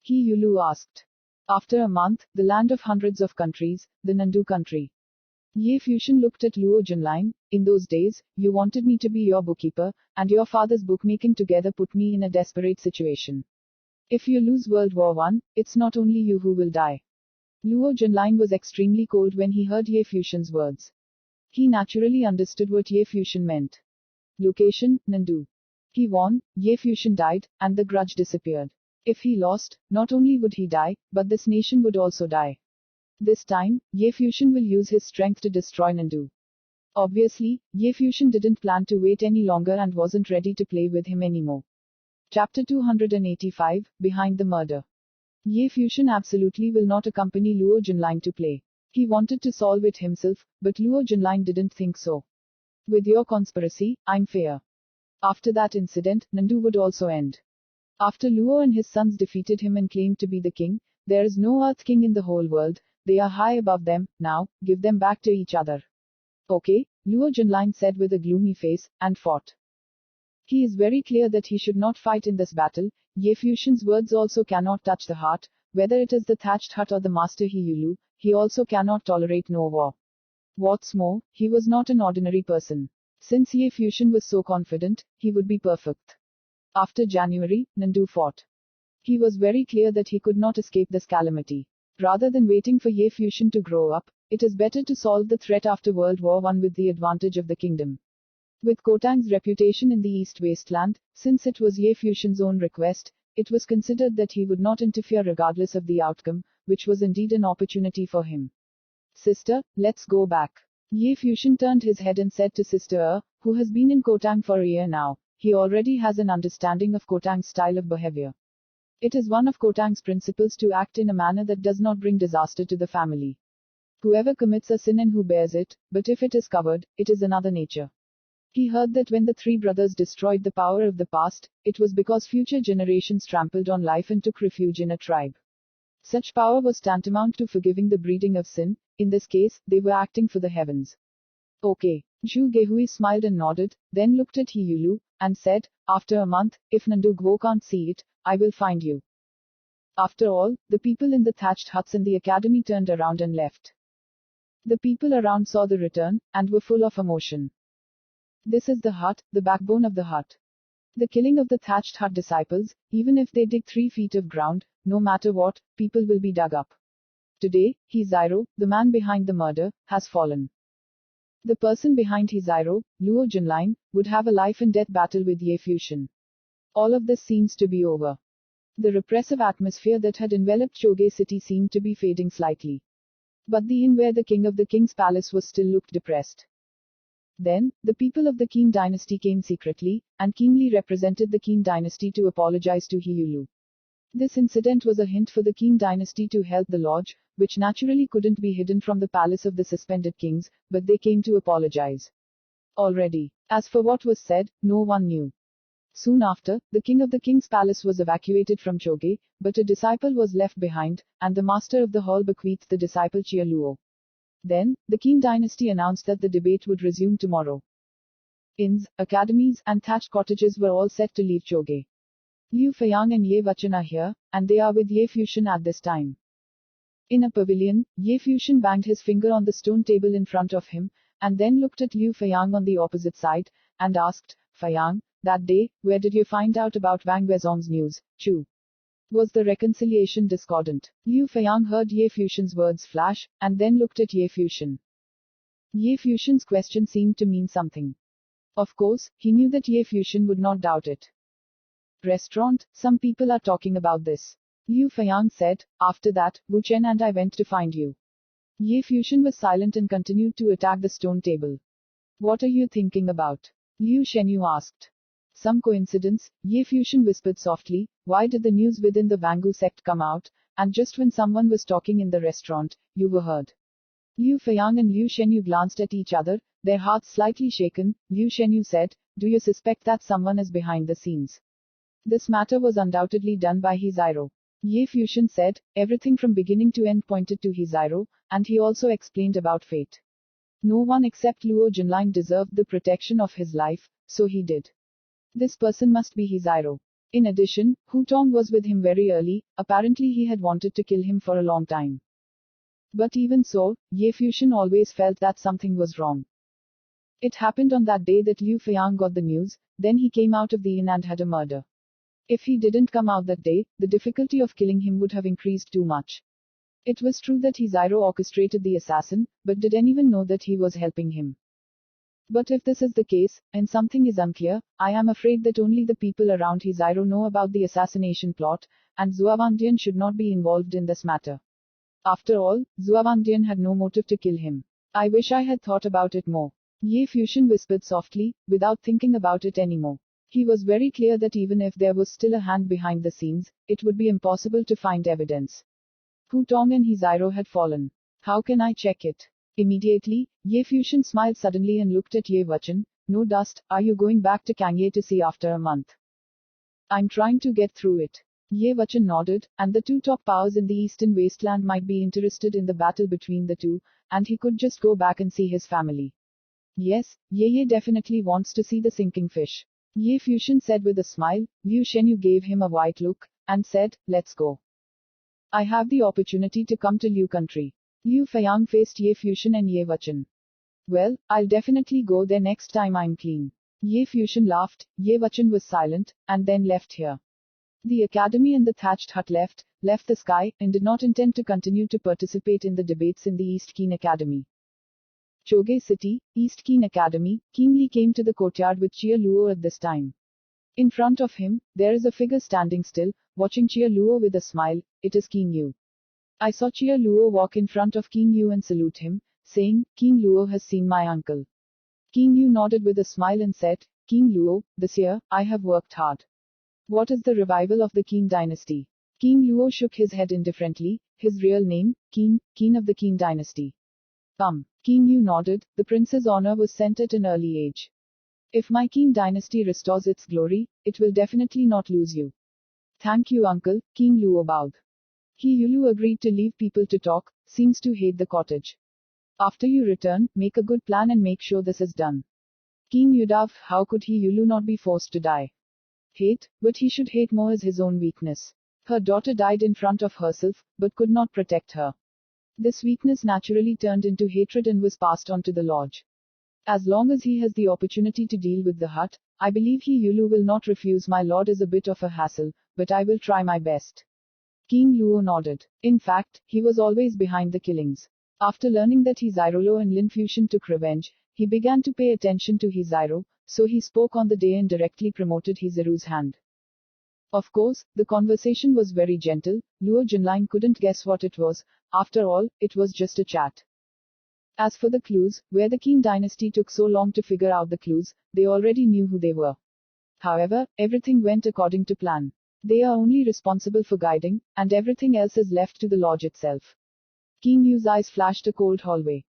He Yulu asked. After a month, the land of hundreds of countries, the Nandu country. Ye Fusion looked at Luo Junlin, in those days, you wanted me to be your bookkeeper, and your father's bookmaking together put me in a desperate situation. If you lose World War I, it's not only you who will die. Luo Junlin was extremely cold when he heard Ye Fusion's words. He naturally understood what Ye Fusion meant. Location, Nandu. He won, Ye Fusion died, and the grudge disappeared. If he lost, not only would he die, but this nation would also die. This time, Ye Fusion will use his strength to destroy Nandu. Obviously, Ye Fusion didn't plan to wait any longer and wasn't ready to play with him anymore. Chapter 285, Behind the Murder. Ye Fusion absolutely will not accompany Luo Junlin to play. He wanted to solve it himself, but Luo Junlin didn't think so. With your conspiracy, I'm fair. After that incident, Nandu would also end. After Luo and his sons defeated him and claimed to be the king, there is no Earth King in the whole world, they are high above them, now, give them back to each other. Okay, Luo Junlin said with a gloomy face, and fought. He is very clear that he should not fight in this battle. Ye Fusion's words also cannot touch the heart, whether it is the thatched hut or the master He Yulu, he also cannot tolerate no war. What's more, he was not an ordinary person. Since Ye Fusion was so confident, he would be perfect. After January, Nandu fought. He was very clear that he could not escape this calamity. Rather than waiting for Ye Fusion to grow up, it is better to solve the threat after World War I with the advantage of the kingdom. With Kotang's reputation in the East Wasteland, since it was Ye Fusion's own request, it was considered that he would not interfere regardless of the outcome, which was indeed an opportunity for him. Sister, let's go back. Ye Fuxian turned his head and said to Sister, who has been in Kotang for a year now, he already has an understanding of Kotang's style of behavior. It is one of Kotang's principles to act in a manner that does not bring disaster to the family. Whoever commits a sin and who bears it, but if it is covered, it is another nature. He heard that when the three brothers destroyed the power of the past, it was because future generations trampled on life and took refuge in a tribe. Such power was tantamount to forgiving the breeding of sin. In this case, they were acting for the heavens. Okay. Zhu Gehui smiled and nodded, then looked at He Yulu, and said, after a month, if Nandu Guo can't see it, I will find you. After all, the people in the thatched huts in the academy turned around and left. The people around saw the return, and were full of emotion. This is the hut, the backbone of the hut. The killing of the thatched hut disciples, even if they dig 3 feet of ground, no matter what, people will be dug up. Today, He Zairo, the man behind the murder, has fallen. The person behind He Zairo, Luo Junlin, would have a life and death battle with Ye Fuxian. All of this seems to be over. The repressive atmosphere that had enveloped Choge city seemed to be fading slightly. But the inn where the king of the king's palace was still looked depressed. Then, the people of the Qin dynasty came secretly, and keenly represented the Qin dynasty to apologize to He Yulu. This incident was a hint for the Qin dynasty to help the lodge, which naturally couldn't be hidden from the palace of the suspended kings, but they came to apologize. Already. As for what was said, no one knew. Soon after, the king of the king's palace was evacuated from Choge, but a disciple was left behind, and the master of the hall bequeathed the disciple Chia Luo. Then, the Qin dynasty announced that the debate would resume tomorrow. Inns, academies, and thatched cottages were all set to leave Choge. Liu Feiyang and Ye Wuchen are here, and they are with Ye Fuxian at this time. In a pavilion, Ye Fuxian banged his finger on the stone table in front of him, and then looked at Liu Feiyang on the opposite side, and asked, Feiyang, that day, where did you find out about Wang Wezong's news, Chu? Was the reconciliation discordant? Liu Feiyang heard Ye Fuxian's words flash, and then looked at Ye Fuxian. Ye Fuxian's question seemed to mean something. Of course, he knew that Ye Fuxian would not doubt it. Restaurant, some people are talking about this. Liu Feiyang said, after that, Wu Chen and I went to find you. Ye Fuxian was silent and continued to attack the stone table. What are you thinking about? Liu Shenyu asked. Some coincidence, Ye Fuxian whispered softly, why did the news within the Wangu sect come out, and just when someone was talking in the restaurant, you were heard? Liu Feiyang and Liu Shenyu glanced at each other, their hearts slightly shaken. Liu Shenyu said, do you suspect that someone is behind the scenes? This matter was undoubtedly done by He Zairo. Ye Fuxian said, everything from beginning to end pointed to He Zairo, and he also explained about fate. No one except Luo Junlin deserved the protection of his life, so he did. This person must be He Zairo. In addition, Hu Tong was with him very early, apparently he had wanted to kill him for a long time. But even so, Ye Fuxian always felt that something was wrong. It happened on that day that Liu Feiyang got the news, then he came out of the inn and had a murder. If he didn't come out that day, the difficulty of killing him would have increased too much. It was true that He Zairo orchestrated the assassin, but did anyone know that he was helping him? But if this is the case, and something is unclear, I am afraid that only the people around He Zairo know about the assassination plot, and Zhao Wangdian should not be involved in this matter. After all, Zhao Wangdian had no motive to kill him. I wish I had thought about it more. Ye Fuxian whispered softly, without thinking about it anymore. He was very clear that even if there was still a hand behind the scenes, it would be impossible to find evidence. Hu Tong and He Zairo had fallen. How can I check it? Immediately, Ye Fuxian smiled suddenly and looked at Ye Wuchen. No dust, are you going back to Kangye to see after a month? I'm trying to get through it. Ye Wuchen nodded, and the two top powers in the eastern wasteland might be interested in the battle between the two, and he could just go back and see his family. Yes, Ye definitely wants to see the sinking fish. Ye Fuxian said with a smile. Liu Shenyu gave him a white look, and said, let's go. I have the opportunity to come to Liu country. Liu Feiyang faced Ye Fuxian and Ye Wuchen. Well, I'll definitely go there next time I'm clean. Ye Fuxian laughed, Ye Wuchen was silent, and then left here. The academy and the thatched hut left the sky, and did not intend to continue to participate in the debates in the East Qin Academy. Choge City, East Qin Academy, keenly came to the courtyard with Chia Luo at this time. In front of him, there is a figure standing still, watching Chia Luo with a smile. It is Qin Yu. I saw Chia Luo walk in front of Qin Yu and salute him, saying, King Luo has seen my uncle. King Yu nodded with a smile and said, King Luo, this year, I have worked hard. What is the revival of the Qin dynasty? King Luo shook his head indifferently, his real name, Qin of the Qin dynasty. King Yu nodded, the prince's honor was sent at an early age. If my Qin dynasty restores its glory, it will definitely not lose you. Thank you, uncle, King Luo bowed. Yulu agreed to leave people to talk, seems to hate the cottage. After you return, make a good plan and make sure this is done. King Yudao, how could Yulu not be forced to die? Hate, but he should hate more as his own weakness. Her daughter died in front of herself, but could not protect her. This weakness naturally turned into hatred and was passed on to the lodge. As long as he has the opportunity to deal with the hut, I believe Yulu will not refuse. My lord is a bit of a hassle, but I will try my best. King Luo nodded. In fact, he was always behind the killings. After learning that Hizirolo and Lin Fusion took revenge, he began to pay attention to Hiziro, so he spoke on the day and directly promoted Hiziru's hand. Of course, the conversation was very gentle. Luo Junlin couldn't guess what it was. After all, it was just a chat. As for the clues, where the Qin dynasty took so long to figure out the clues, they already knew who they were. However, everything went according to plan. They are only responsible for guiding, and everything else is left to the lodge itself. King Yu's eyes flashed a cold hallway.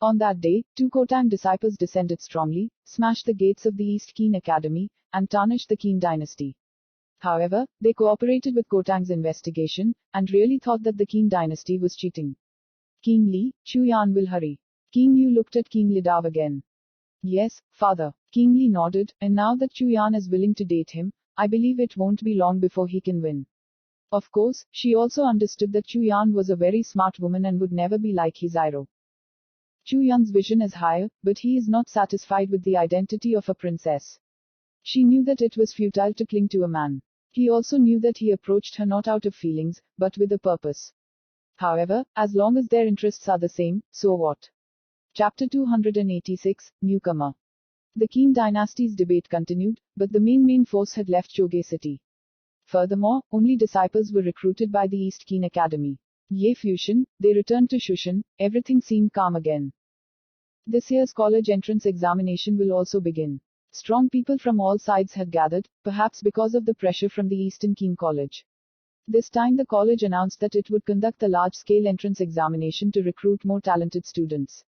On that day, 2 Kotang disciples descended strongly, smashed the gates of the East Qin Academy, and tarnished the Qin dynasty. However, they cooperated with Kotang's investigation, and really thought that the Qin dynasty was cheating. King Li, Chu Yan will hurry. King Yu looked at King Lidao again. Yes, father. King Li nodded, and now that Chu Yan is willing to date him, I believe it won't be long before he can win. Of course, she also understood that Chu Yan was a very smart woman and would never be like Hiziro. Chu Yan's vision is higher, but he is not satisfied with the identity of a princess. She knew that it was futile to cling to a man. He also knew that he approached her not out of feelings, but with a purpose. However, as long as their interests are the same, so what? Chapter 286, Newcomer. The Qin dynasty's debate continued, but the main force had left Choge city. Furthermore, only disciples were recruited by the East Qin Academy. Ye Fusion, they returned to Shushan, everything seemed calm again. This year's college entrance examination will also begin. Strong people from all sides had gathered, perhaps because of the pressure from the Eastern Qin College. This time the college announced that it would conduct a large-scale entrance examination to recruit more talented students.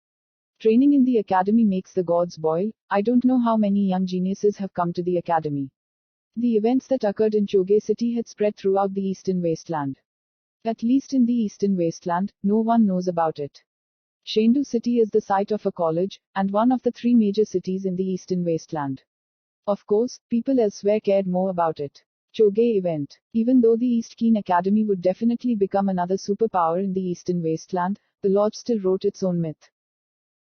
Training in the academy makes the gods boil. I don't know how many young geniuses have come to the academy. The events that occurred in Choge city had spread throughout the eastern wasteland. At least in the eastern wasteland, no one knows about it. Chengdu city is the site of a college, and one of the 3 major cities in the eastern wasteland. Of course, people elsewhere cared more about it. Choge event. Even though the East Qin Academy would definitely become another superpower in the eastern wasteland, the lodge still wrote its own myth.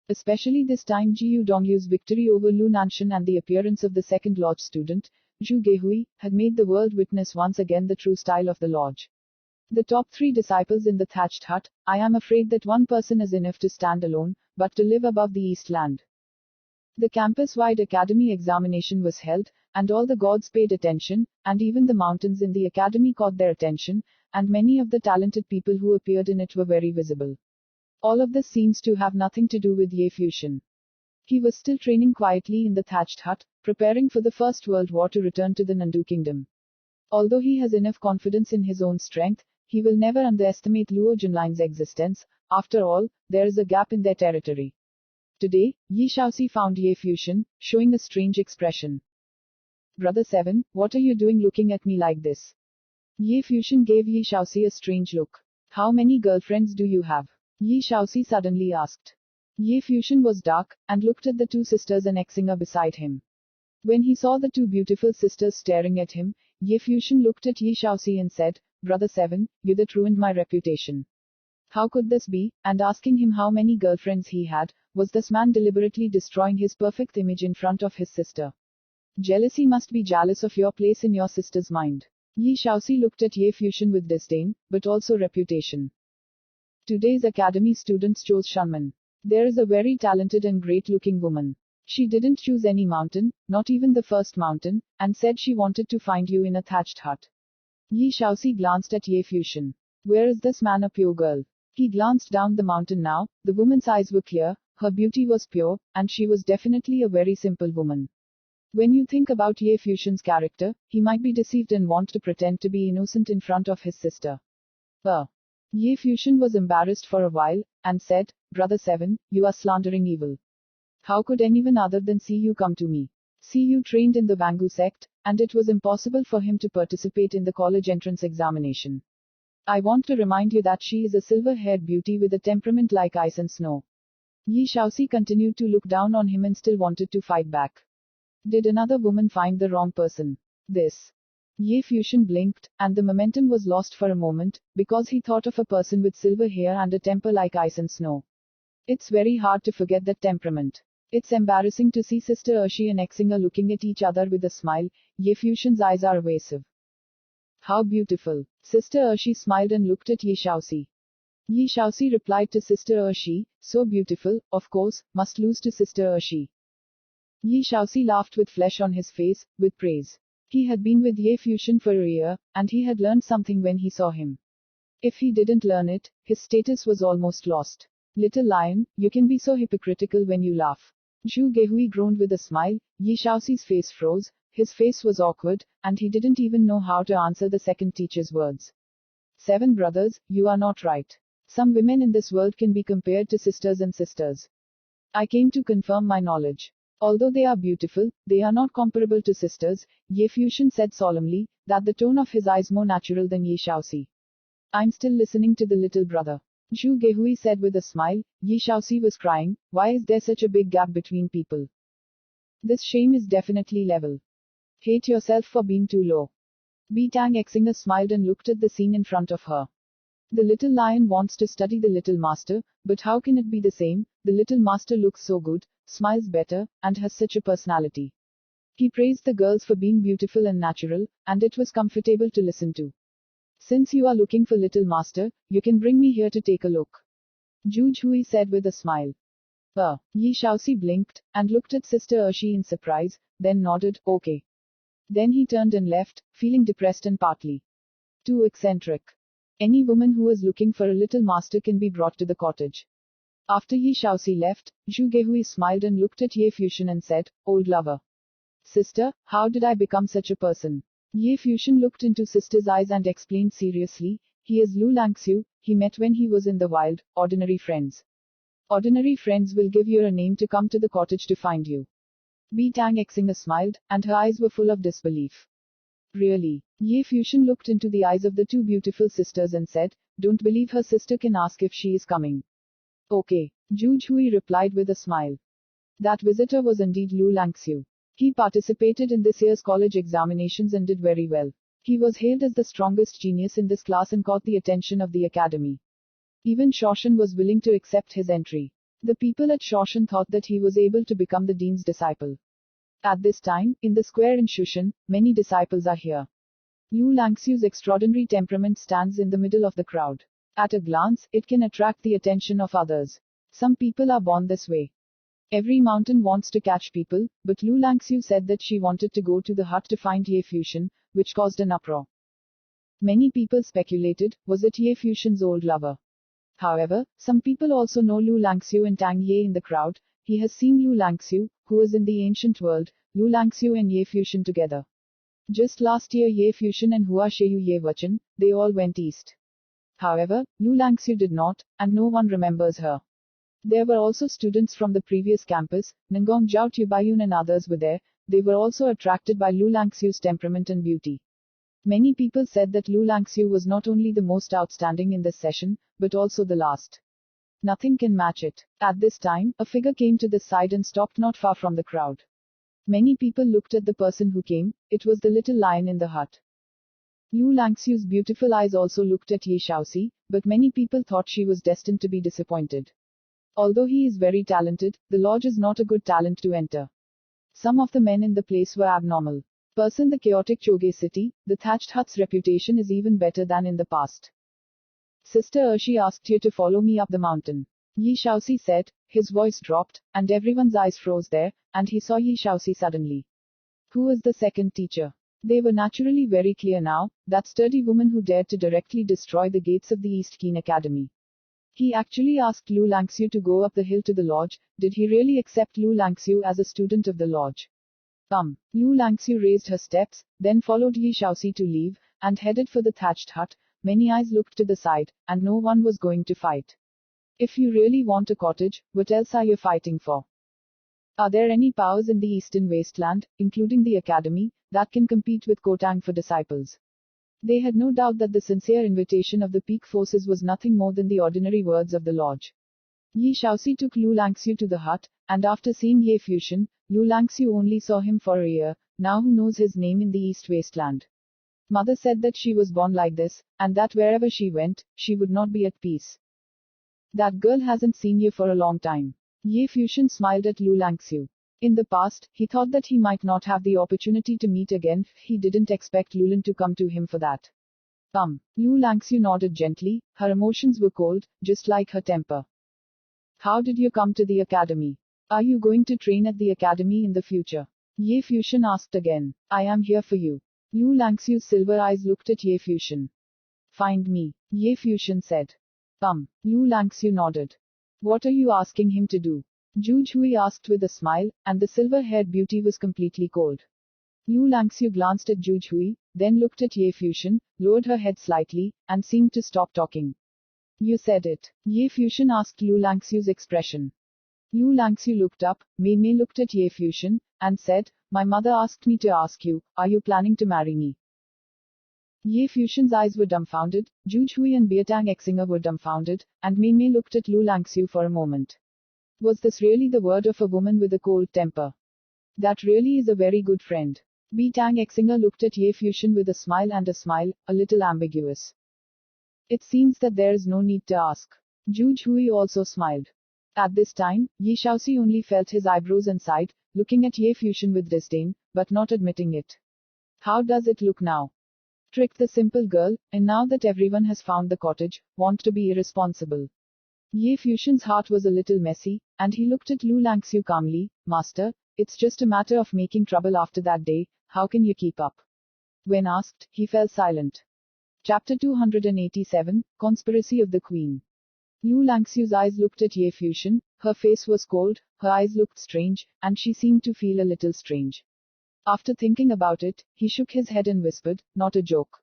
Especially this time, Jiu Dongyu's victory over Lu Nanshan and the appearance of the second lodge student, Zhu Gehui, had made the world witness once again the true style of the lodge. The top 3 disciples in the thatched hut. I am afraid that one person is enough to stand alone, but to live above the Eastland. The campus-wide academy examination was held, and all the gods paid attention, and even the mountains in the academy caught their attention, and many of the talented people who appeared in it were very visible. All of this seems to have nothing to do with Ye Fusion. He was still training quietly in the thatched hut, preparing for the First World War to return to the Nandu Kingdom. Although he has enough confidence in his own strength, he will never underestimate Luo Junlin's existence. After all, there is a gap in their territory. Today, Yi Shaoxi found Ye Fusion, showing a strange expression. Brother 7, what are you doing looking at me like this? Ye Fusion gave Yi Shaoxi a strange look. How many girlfriends do you have? Yi Shaoxi suddenly asked. Ye Fusion was dark, and looked at the 2 sisters and Exinger beside him. When he saw the 2 beautiful sisters staring at him, Ye Fusion looked at Yi Shaoxi and said, Brother 7, you that ruined my reputation. How could this be? And asking him how many girlfriends he had, was this man deliberately destroying his perfect image in front of his sister? Jealousy must be jealous of your place in your sister's mind. Yi Shaoxi looked at Ye Fusion with disdain, but also reputation. Today's academy students chose Shunman. There is a very talented and great-looking woman. She didn't choose any mountain, not even the first mountain, and said she wanted to find you in a thatched hut. Yi Shaoxi glanced at Ye Fusion. Where is this man a pure girl? He glanced down the mountain now, the woman's eyes were clear, her beauty was pure, and she was definitely a very simple woman. When you think about Ye Fusion's character, he might be deceived and want to pretend to be innocent in front of his sister. Ye Fusion was embarrassed for a while, and said, Brother Seven, you are slandering evil. How could anyone other than Siyu come to me? Siyu trained in the Wangu sect, and it was impossible for him to participate in the college entrance examination. I want to remind you that she is a silver-haired beauty with a temperament like ice and snow. Yi Shaoxi continued to look down on him and still wanted to fight back. Did another woman find the wrong person? This. Ye Fusion blinked, and the momentum was lost for a moment, because he thought of a person with silver hair and a temper like ice and snow. It's very hard to forget that temperament. It's embarrassing to see Sister Ershi and Exinger looking at each other with a smile. Ye Fusion's eyes are evasive. How beautiful. Sister Ershi smiled and looked at Yi Shaoxi. Yi Shaoxi replied to Sister Ershi, so beautiful, of course, must lose to Sister Ershi. Yi Shaoxi laughed with flesh on his face, with praise. He had been with Ye Fusion for a year, and he had learned something when he saw him. If he didn't learn it, his status was almost lost. Little lion, you can be so hypocritical when you laugh. Zhu Gehui groaned with a smile. Yi Shaoxi's face froze, his face was awkward, and he didn't even know how to answer the second teacher's words. 7 brothers, you are not right. Some women in this world can be compared to sisters and sisters. I came to confirm my knowledge. Although they are beautiful, they are not comparable to sisters, Ye Fusion said solemnly, that the tone of his eyes more natural than Yi Shaoxi. I'm still listening to the little brother. Zhu Gehui said with a smile. Yi Shaoxi was crying, why is there such a big gap between people? This shame is definitely level. Hate yourself for being too low. Bi Tang Exinger smiled and looked at the scene in front of her. The little lion wants to study the little master, but how can it be the same? The little master looks so good, smiles better, and has such a personality. He praised the girls for being beautiful and natural, and it was comfortable to listen to. Since you are looking for little master, you can bring me here to take a look. Zhu Hui said with a smile. Yi Shaoxi blinked, and looked at Sister Ershi in surprise, then nodded, okay. Then he turned and left, feeling depressed and partly too eccentric. Any woman who is looking for a little master can be brought to the cottage. After Yi Shaoxi left, Zhu Gehui smiled and looked at Ye Fusion and said, old lover. Sister, how did I become such a person? Ye Fusion looked into sister's eyes and explained seriously, he is Lu Langxiu, he met when he was in the wild, ordinary friends. Ordinary friends will give you a name to come to the cottage to find you. Bi Tang Exinger smiled, and her eyes were full of disbelief. Really? Ye Fusion looked into the eyes of the two beautiful sisters and said, don't believe her sister can ask if she is coming. Okay. Zhu Hui replied with a smile. That visitor was indeed Lu Langxiu. He participated in this year's college examinations and did very well. He was hailed as the strongest genius in this class and caught the attention of the academy. Even Shoshan was willing to accept his entry. The people at Shoshan thought that he was able to become the dean's disciple. At this time, in the square in Shushan, many disciples are here. Lu Langxiu's extraordinary temperament stands in the middle of the crowd. At a glance, it can attract the attention of others. Some people are born this way. Every mountain wants to catch people, but Lu Langxiu said that she wanted to go to the hut to find Ye Fusion, which caused an uproar. Many people speculated, was it Ye Fusion's old lover? However, some people also know Lu Langxiu and Tang Ye in the crowd. He has seen Lu Langxiu, who is in the ancient world, Lu Langxiu and Ye Fusion together. Just last year Ye Fusion and Hua Sheyu Ye Wachan, they all went east. However, Lu Langxiu did not, and no one remembers her. There were also students from the previous campus, Nangong Zhao Tubayun and others were there. They were also attracted by Lu Langxiu's temperament and beauty. Many people said that Lu Langxiu was not only the most outstanding in this session, but also the last. Nothing can match it. At this time, a figure came to the side and stopped not far from the crowd. Many people looked at the person who came. It was the little lion in the hut. Lu Langxiu's beautiful eyes also looked at Yi Shaoxi, but many people thought she was destined to be disappointed. Although he is very talented, the lodge is not a good talent to enter. Some of the men in the place were abnormal. In the chaotic Choge city, the thatched hut's reputation is even better than in the past. Sister Ershi asked you to follow me up the mountain. Yi Shaoxi said, his voice dropped, and everyone's eyes froze there, and he saw Yi Shaoxi suddenly. Who is the second teacher? They were naturally very clear now, that sturdy woman who dared to directly destroy the gates of the East Keen Academy. He actually asked Lu Langxiu to go up the hill to the lodge. Did he really accept Lu Langxiu as a student of the lodge? Lu Langxiu raised her steps, then followed Yi Shaoxi to leave, and headed for the thatched hut. Many eyes looked to the side, and no one was going to fight. If you really want a cottage, what else are you fighting for? Are there any powers in the eastern wasteland, including the academy, that can compete with Kotang for disciples? They had no doubt that the sincere invitation of the peak forces was nothing more than the ordinary words of the lodge. Yi Shaoxi took Lu Langxiu to the hut, and after seeing Ye Fuxian, Lu Langxiu only saw him for a year. Now who knows his name in the East Wasteland? Mother said that she was born like this, and that wherever she went, she would not be at peace. That girl hasn't seen you for a long time. Ye Fuxian smiled at Lu Langxiu. In the past, he thought that he might not have the opportunity to meet again. He didn't expect Lulin to come to him for that. Lu Langxiu nodded gently. Her emotions were cold, just like her temper. How did you come to the academy? Are you going to train at the academy in the future? Ye Fuxian asked again. I am here for you. Lu Langxiu's silver eyes looked at Ye Fuxian. Find me, Ye Fuxian said. Lu Langxiu nodded. What are you asking him to do? Zhu Hui asked with a smile, and the silver-haired beauty was completely cold. Lu Langxiu glanced at Zhu Hui, then looked at Ye Fuxian, lowered her head slightly, and seemed to stop talking. You said it. Ye Fuxian asked Lu Langxiu's expression. Lu Langxiu looked up, Mei Mei looked at Ye Fuxian, and said, My mother asked me to ask you, are you planning to marry me? Ye Fuxian's eyes were dumbfounded, Zhu Hui and Biatang Exinger were dumbfounded, and Mei Mei looked at Lu Langxiu for a moment. Was this really the word of a woman with a cold temper? That really is a very good friend. Biatang Exinger looked at Ye Fuxian with a smile, a little ambiguous. It seems that there is no need to ask. Zhu Hui also smiled. At this time, Yi Shaoxi only felt his eyebrows and sighed, looking at Ye Fuxian with disdain, but not admitting it. How does it look now? Tricked the simple girl, and now that everyone has found the cottage, want to be irresponsible. Ye Fuxian's heart was a little messy, and he looked at Lu Langxiu calmly. Master, it's just a matter of making trouble after that day, how can you keep up? When asked, he fell silent. Chapter 287, Conspiracy of the Queen. Lu Langxiu's eyes looked at Ye Fuxian, her face was cold, her eyes looked strange, and she seemed to feel a little strange. After thinking about it, he shook his head and whispered, Not a joke.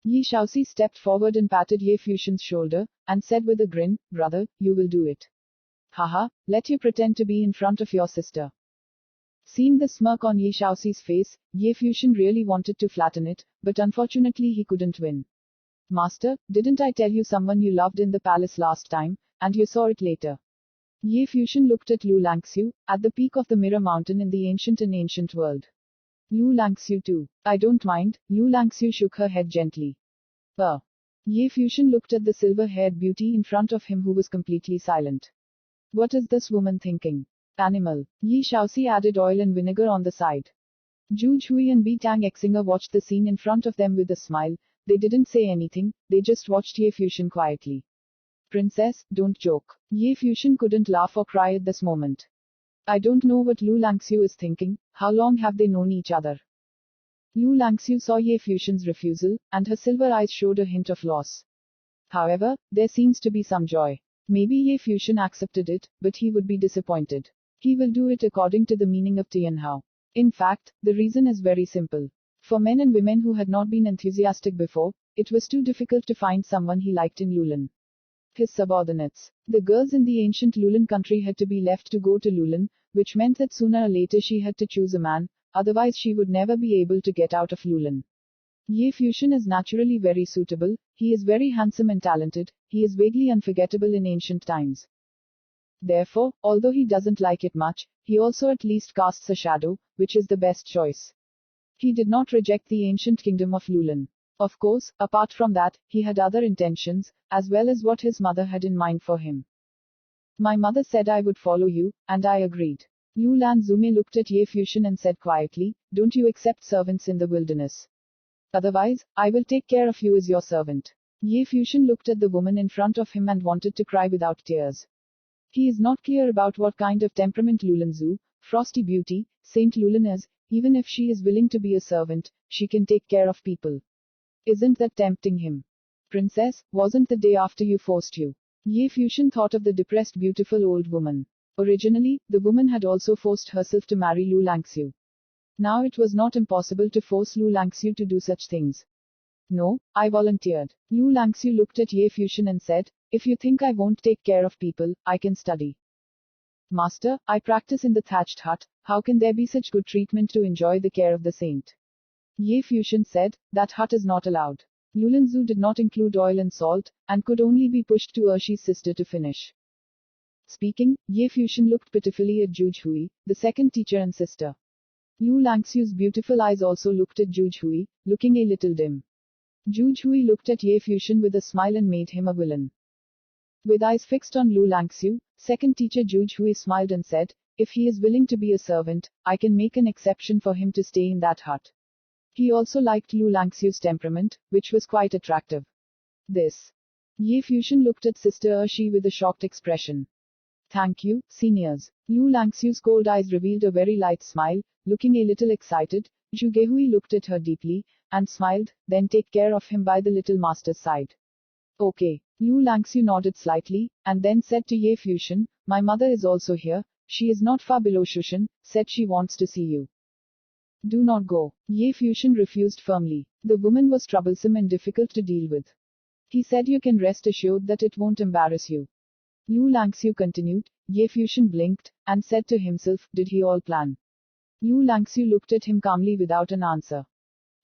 Yi Shaoxi stepped forward and patted Ye Fuxian's shoulder, and said with a grin, Brother, you will do it. Haha, let you pretend to be in front of your sister. Seeing the smirk on Yi Shaoxi's face, Ye Fuxian really wanted to flatten it, but unfortunately he couldn't win. Master, didn't I tell you someone you loved in the palace last time, and you saw it later? Ye Fuxian looked at Lu Langxiu, at the peak of the Mirror Mountain in the ancient world. Lu Langxiu too. I don't mind. Lu Langxiu shook her head gently. Ye Fuxian looked at the silver-haired beauty in front of him who was completely silent. What is this woman thinking? Animal. Yi Shaoxi added oil and vinegar on the side. Zhu Hui and Biatang Exinger watched the scene in front of them with a smile. They didn't say anything, they just watched Ye Fuxian quietly. Princess, don't joke. Ye Fuxian couldn't laugh or cry at this moment. I don't know what Lu Langxiu is thinking. How long have they known each other? Lu Langxiu saw Ye Fuxian's refusal, and her silver eyes showed a hint of loss. However, there seems to be some joy. Maybe Ye Fuxian accepted it, but he would be disappointed. He will do it according to the meaning of Tianhao. In fact, the reason is very simple. For men and women who had not been enthusiastic before, it was too difficult to find someone he liked in Lulin. His subordinates. The girls in the ancient Lulin country had to be left to go to Lulin, which meant that sooner or later she had to choose a man, otherwise she would never be able to get out of Lulin. Ye Fuxian is naturally very suitable, he is very handsome and talented, he is vaguely unforgettable in ancient times. Therefore, although he doesn't like it much, he also at least casts a shadow, which is the best choice. He did not reject the ancient kingdom of Lulin. Of course, apart from that, he had other intentions, as well as what his mother had in mind for him. My mother said I would follow you, and I agreed. Lu Lanzume looked at Ye Fuxian and said quietly, Don't you accept servants in the wilderness? Otherwise, I will take care of you as your servant. Ye Fuxian looked at the woman in front of him and wanted to cry without tears. He is not clear about what kind of temperament Lulinzu, Frosty Beauty, Saint Lulin is. Even if she is willing to be a servant, she can take care of people. Isn't that tempting him? Princess, wasn't the day after you forced you? Ye Fuxian thought of the depressed beautiful old woman. Originally, the woman had also forced herself to marry Lu Langxiu. Now it was not impossible to force Lu Langxiu to do such things. No, I volunteered. Lu Langxiu looked at Ye Fuxian and said, if you think I won't take care of people, I can study. Master, I practice in the thatched hut, how can there be such good treatment to enjoy the care of the saint? Ye Fuxian said, that hut is not allowed. Lulanzu did not include oil and salt, and could only be pushed to Urshi's sister to finish. Speaking, Ye Fuxian looked pitifully at Zhu Hui, the second teacher and sister. Lu Langxiu's beautiful eyes also looked at Zhu Hui, looking a little dim. Zhu Hui looked at Ye Fuxian with a smile and made him a villain. With eyes fixed on Lu Langxiu, second teacher Zhu Hui smiled and said, if he is willing to be a servant, I can make an exception for him to stay in that hut. He also liked Lu Langxiu's temperament, which was quite attractive. This. Ye Fuxian looked at Sister Urshi with a shocked expression. Thank you, seniors. Lu Langxiu's cold eyes revealed a very light smile, looking a little excited. Zhu Gehui looked at her deeply, and smiled, then take care of him by the little master's side. Okay. Lu Langxiu nodded slightly, and then said to Ye Fuxian, my mother is also here, she is not far below Shushan, said she wants to see you. Do not go. Ye Fuxian refused firmly. The woman was troublesome and difficult to deal with. He said you can rest assured that it won't embarrass you. Lu Langxiu continued. Ye Fuxian blinked, and said to himself, did he all plan? Lu Langxiu looked at him calmly without an answer.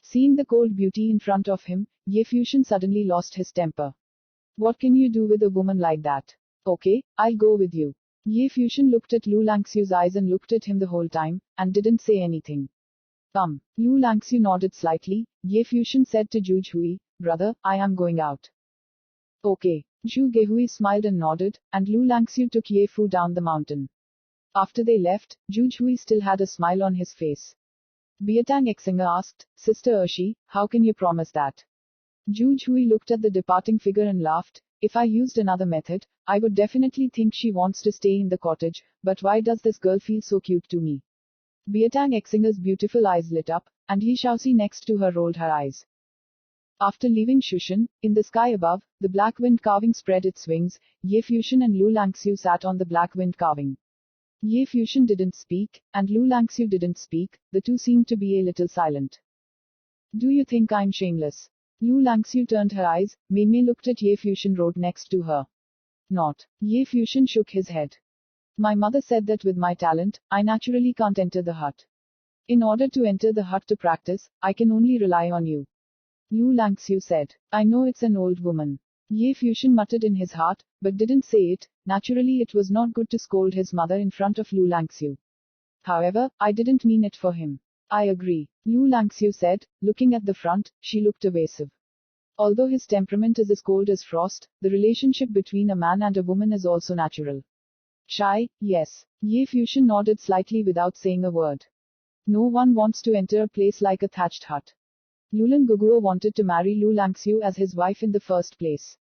Seeing the cold beauty in front of him, Ye Fuxian suddenly lost his temper. What can you do with a woman like that? Okay, I'll go with you. Ye Fuxian looked at Lu Langxiu's eyes and looked at him the whole time, and didn't say anything. Lu Langxiu nodded slightly. Ye Fuxian said to Zhu Hui, brother, I am going out. Okay. Zhu Gehui smiled and nodded, and Lu Langxiu took Ye Fu down the mountain. After they left, Zhu Hui still had a smile on his face. Biatang Exinger asked, Sister Urshi, how can you promise that? Zhu Hui looked at the departing figure and laughed. If I used another method, I would definitely think she wants to stay in the cottage, but why does this girl feel so cute to me? Biatang Exinger's beautiful eyes lit up, and He Shaoxi next to her rolled her eyes. After leaving Shushan, in the sky above, the black wind carving spread its wings. Ye Fuxian and Lu Langxiu sat on the black wind carving. Ye Fuxian didn't speak, and Lu Langxiu didn't speak, the two seemed to be a little silent. Do you think I'm shameless? Lu Langxiu turned her eyes. Mei Mei looked at Ye Fuxian rode next to her. Not. Ye Fuxian shook his head. My mother said that with my talent, I naturally can't enter the hut. In order to enter the hut to practice, I can only rely on you. Lu Langxiu said. I know it's an old woman. Ye Fuxian muttered in his heart, but didn't say it. Naturally it was not good to scold his mother in front of Lu Langxiu. However, I didn't mean it for him. I agree. Lu Langxiu said, looking at the front, she looked evasive. Although his temperament is as cold as frost, the relationship between a man and a woman is also natural. Shy, yes. Ye Fuxian nodded slightly without saying a word. No one wants to enter a place like a thatched hut. Lulan Guguo wanted to marry Lu Langxiu as his wife in the first place.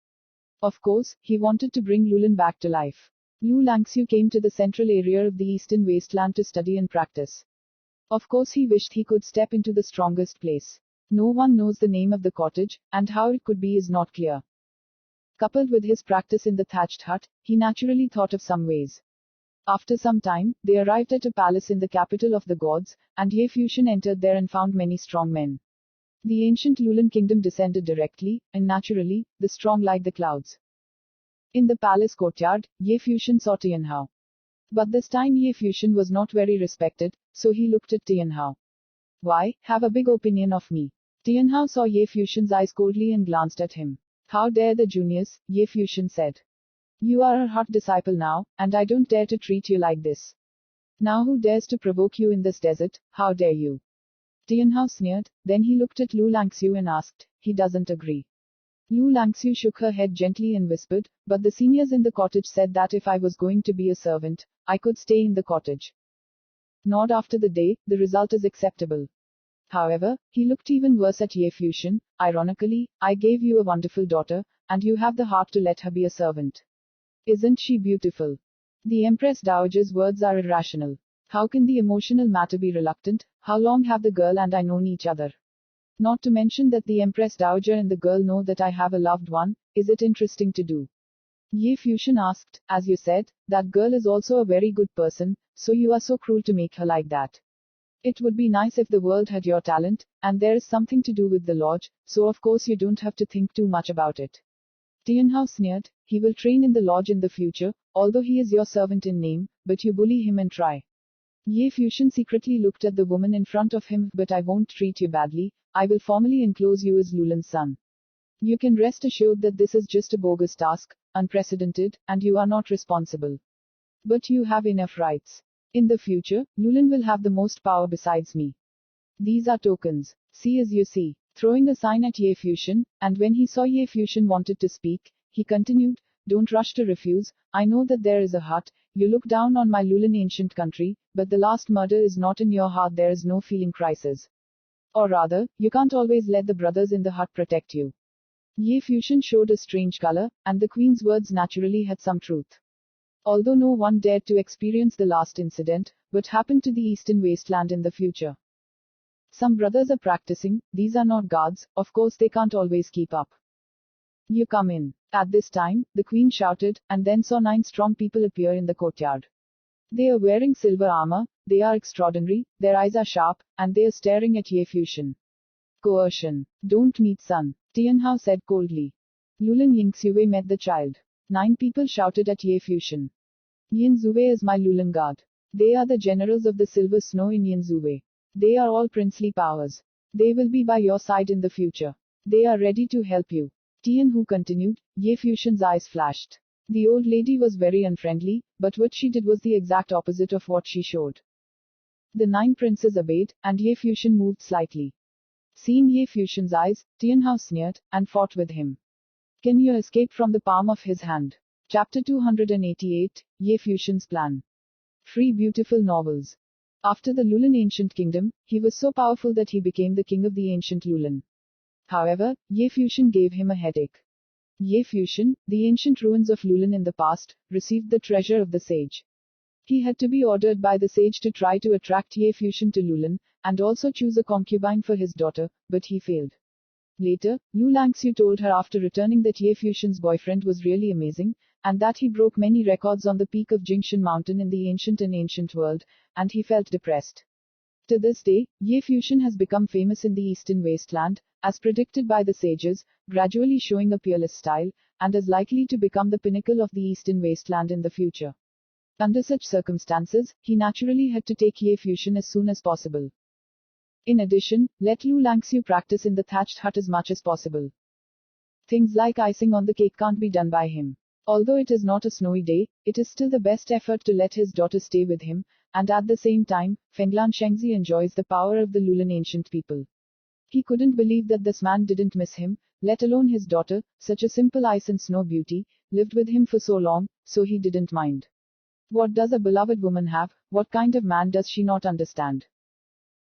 Of course, he wanted to bring Lulan back to life. Lu Langxiu came to the central area of the eastern wasteland to study and practice. Of course he wished he could step into the strongest place. No one knows the name of the cottage, and how it could be is not clear. Coupled with his practice in the thatched hut, he naturally thought of some ways. After some time, they arrived at a palace in the capital of the gods, and Ye Fuxian entered there and found many strong men. The ancient Lulan kingdom descended directly, and naturally, the strong like the clouds. In the palace courtyard, Ye Fuxian saw Tianhao. But this time Ye Fuxian was not very respected, so he looked at Tianhao. Why, have a big opinion of me? Tianhao saw Ye Fuxian's eyes coldly and glanced at him. How dare the juniors, Ye Fuxian said. You are a hot disciple now, and I don't dare to treat you like this. Now who dares to provoke you in this desert, how dare you? Tianhao sneered, then he looked at Lu Langxiu and asked, he doesn't agree. Lu Langxiu shook her head gently and whispered, but the seniors in the cottage said that if I was going to be a servant, I could stay in the cottage. Not after the day, the result is acceptable. However, he looked even worse at Ye Fuxian. Ironically, I gave you a wonderful daughter, and you have the heart to let her be a servant. Isn't she beautiful? The Empress Dowager's words are irrational. How can the emotional matter be reluctant? How long have the girl and I known each other? Not to mention that the Empress Dowager and the girl know that I have a loved one. Is it interesting to do? Ye Fusion asked, as you said, that girl is also a very good person, so you are so cruel to make her like that. It would be nice if the world had your talent, and there is something to do with the lodge, so of course you don't have to think too much about it. Tianhao sneered, he will train in the lodge in the future, although he is your servant in name, but you bully him and try. Ye Fusion secretly looked at the woman in front of him, but I won't treat you badly, I will formally enclose you as Lulan's son. You can rest assured that this is just a bogus task, unprecedented, and you are not responsible. But you have enough rights. In the future, Lulan will have the most power besides me. These are tokens. See as you see. Throwing a sign at Ye Fusion, and when he saw Ye Fusion wanted to speak, he continued, don't rush to refuse, I know that there is a hut, you look down on my Lulan ancient country, but the last murder is not in your heart, there is no feeling crisis. Or rather, you can't always let the brothers in the hut protect you. Ye Fusion showed a strange color, and the queen's words naturally had some truth. Although no one dared to experience the last incident, what happened to the eastern wasteland in the future. Some brothers are practicing, these are not gods, of course they can't always keep up. You come in. At this time, the queen shouted, and then saw 9 strong people appear in the courtyard. They are wearing silver armor, they are extraordinary, their eyes are sharp, and they are staring at Ye Fusion. Coercion. Don't meet son. Tianhao said coldly. Lulan Yingxue met the child. 9 people shouted at Ye Fusion. Yinzue is my Lulan guard. They are the generals of the silver snow in Yinzue. They are all princely powers. They will be by your side in the future. They are ready to help you. Tianhu continued. Ye Fusion's eyes flashed. The old lady was very unfriendly, but what she did was the exact opposite of what she showed. The 9 princes obeyed, and Ye Fusion moved slightly. Seeing Ye Fusion's eyes, Tianhao sneered, and fought with him. Can you escape from the palm of his hand? Chapter 288, Ye Fusion's Plan. Free beautiful novels. After the Lulan ancient kingdom, he was so powerful that he became the king of the ancient Lulan. However, Ye Fusion gave him a headache. Ye Fusion, the ancient ruins of Lulan in the past, received the treasure of the sage. He had to be ordered by the sage to try to attract Ye Fusion to Lulan, and also choose a concubine for his daughter, but he failed. Later, Lu Langxiu told her after returning that Ye Fusion's boyfriend was really amazing, and that he broke many records on the peak of Jingshan Mountain in the ancient world, and he felt depressed. To this day, Ye Fusion has become famous in the eastern wasteland, as predicted by the sages, gradually showing a peerless style, and is likely to become the pinnacle of the eastern wasteland in the future. Under such circumstances, he naturally had to take Ye Fusion as soon as possible. In addition, let Lu Langxiu practice in the thatched hut as much as possible. Things like icing on the cake can't be done by him. Although it is not a snowy day, it is still the best effort to let his daughter stay with him, and at the same time, Fenglan Shengzi enjoys the power of the Lulan ancient people. He couldn't believe that this man didn't miss him, let alone his daughter, such a simple ice and snow beauty, lived with him for so long, so he didn't mind. What does a beloved woman have, what kind of man does she not understand?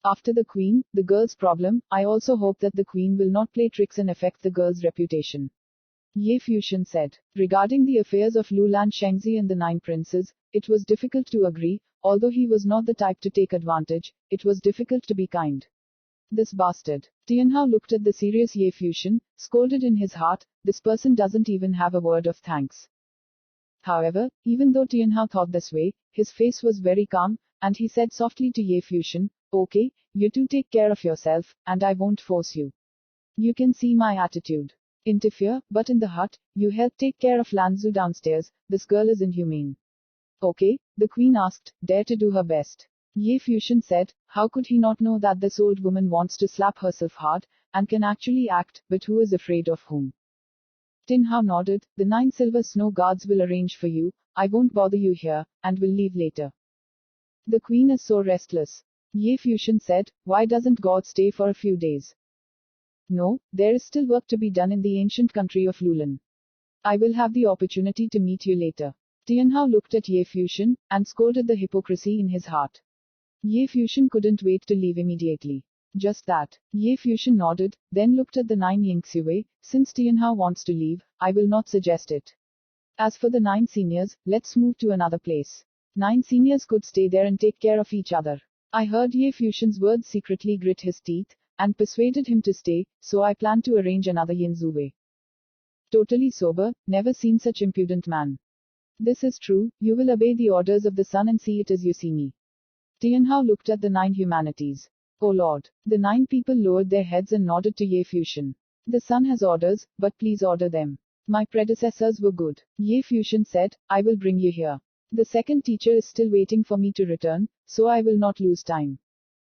After the queen, the girl's problem, I also hope that the queen will not play tricks and affect the girl's reputation. Ye Fusion said. Regarding the affairs of Lulan Shengzi and the 9 princes, it was difficult to agree, although he was not the type to take advantage, it was difficult to be kind. This bastard. Tianhao looked at the serious Ye Fusion, scolded in his heart, this person doesn't even have a word of thanks. However, even though Tianhao thought this way, his face was very calm, and he said softly to Ye Fusion, okay, you two take care of yourself, and I won't force you. You can see my attitude. Interfere, but in the hut, you help take care of Lanzu downstairs, this girl is inhumane. Okay, the queen asked, dare to do her best. Ye Fusion said, how could he not know that this old woman wants to slap herself hard, and can actually act, but who is afraid of whom? Tianhao nodded, the 9 silver snow guards will arrange for you, I won't bother you here, and will leave later. The queen is so restless. Ye Fusion said, why doesn't God stay for a few days? No, there is still work to be done in the ancient country of Lulan. I will have the opportunity to meet you later. Tianhao looked at Ye Fusion, and scolded the hypocrisy in his heart. Ye Fusion couldn't wait to leave immediately. Just that. Ye Fusion nodded, then looked at the 9 Yingxue, since Tianhao wants to leave, I will not suggest it. As for the 9 seniors, let's move to another place. 9 seniors could stay there and take care of each other. I heard Ye Fusion's words secretly grit his teeth, and persuaded him to stay, so I plan to arrange another Yinzue. Totally sober, never seen such impudent man. This is true, you will obey the orders of the sun and see it as you see me. Tianhao looked at the 9 humanities. Oh Lord. The 9 people lowered their heads and nodded to Ye Fusion. The sun has orders, but please order them. My predecessors were good. Ye Fusion said, I will bring you here. The second teacher is still waiting for me to return, so I will not lose time.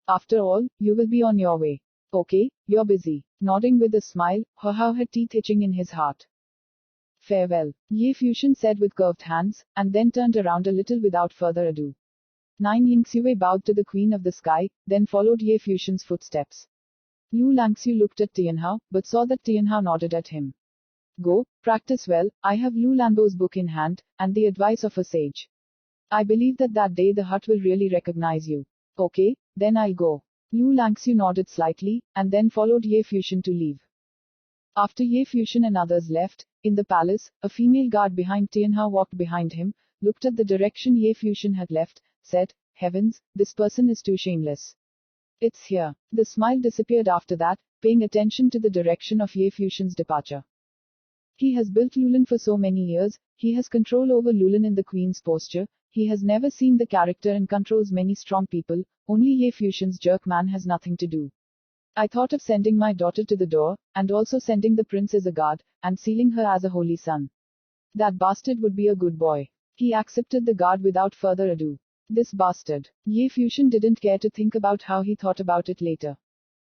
After all, you will be on your way. Okay, you're busy. Nodding with a smile, Hao had teeth itching in his heart. Farewell, Ye Fusion said with curved hands, and then turned around a little without further ado. 9 Yingxue bowed to the Queen of the Sky, then followed Ye Fusion's footsteps. Lu Langxiu looked at Tianhao, but saw that Tianhao nodded at him. Go, practice well, I have Lu Lanbo's book in hand, and the advice of a sage. I believe that day the hut will really recognize you. Okay, then I'll go. Lu Langxiu nodded slightly, and then followed Ye Fusion to leave. After Ye Fusion and others left, in the palace, a female guard behind Tianhao walked behind him, looked at the direction Ye Fusion had left, said, Heavens, this person is too shameless. It's here. The smile disappeared after that, paying attention to the direction of Ye Fusion's departure. He has built Lulan for so many years, he has control over Lulan in the Queen's posture, he has never seen the character and controls many strong people, only Ye Fusion's jerk man has nothing to do. I thought of sending my daughter to the door, and also sending the prince as a guard, and sealing her as a holy son. That bastard would be a good boy. He accepted the guard without further ado. This bastard. Ye Fusion didn't care to think about how he thought about it later.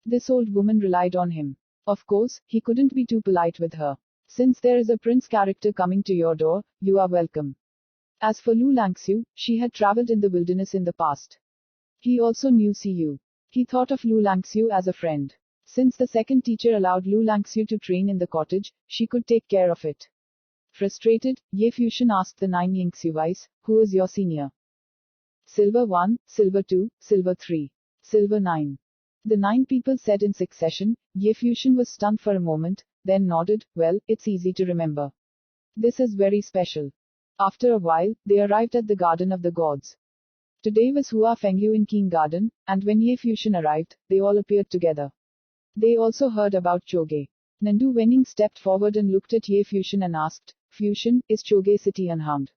This old woman relied on him. Of course, he couldn't be too polite with her. Since there is a prince character coming to your door, you are welcome. As for Lu Langxiu, she had traveled in the wilderness in the past. He also knew Siyu. He thought of Lu Langxiu as a friend. Since the second teacher allowed Lu Langxiu to train in the cottage, she could take care of it. Frustrated, Ye Fusion asked the 9 Yingxuais, who is your senior? Silver 1, Silver 2, Silver 3, Silver 9. The 9 people said in succession. Ye Fusion was stunned for a moment, then nodded, well, it's easy to remember. This is very special. After a while, they arrived at the Garden of the Gods. Today was Hua Fengyu in Qing Garden, and when Ye Fusion arrived, they all appeared together. They also heard about Choge. Nandu Wenning stepped forward and looked at Ye Fusion and asked, Fusion, is Choge City unharmed?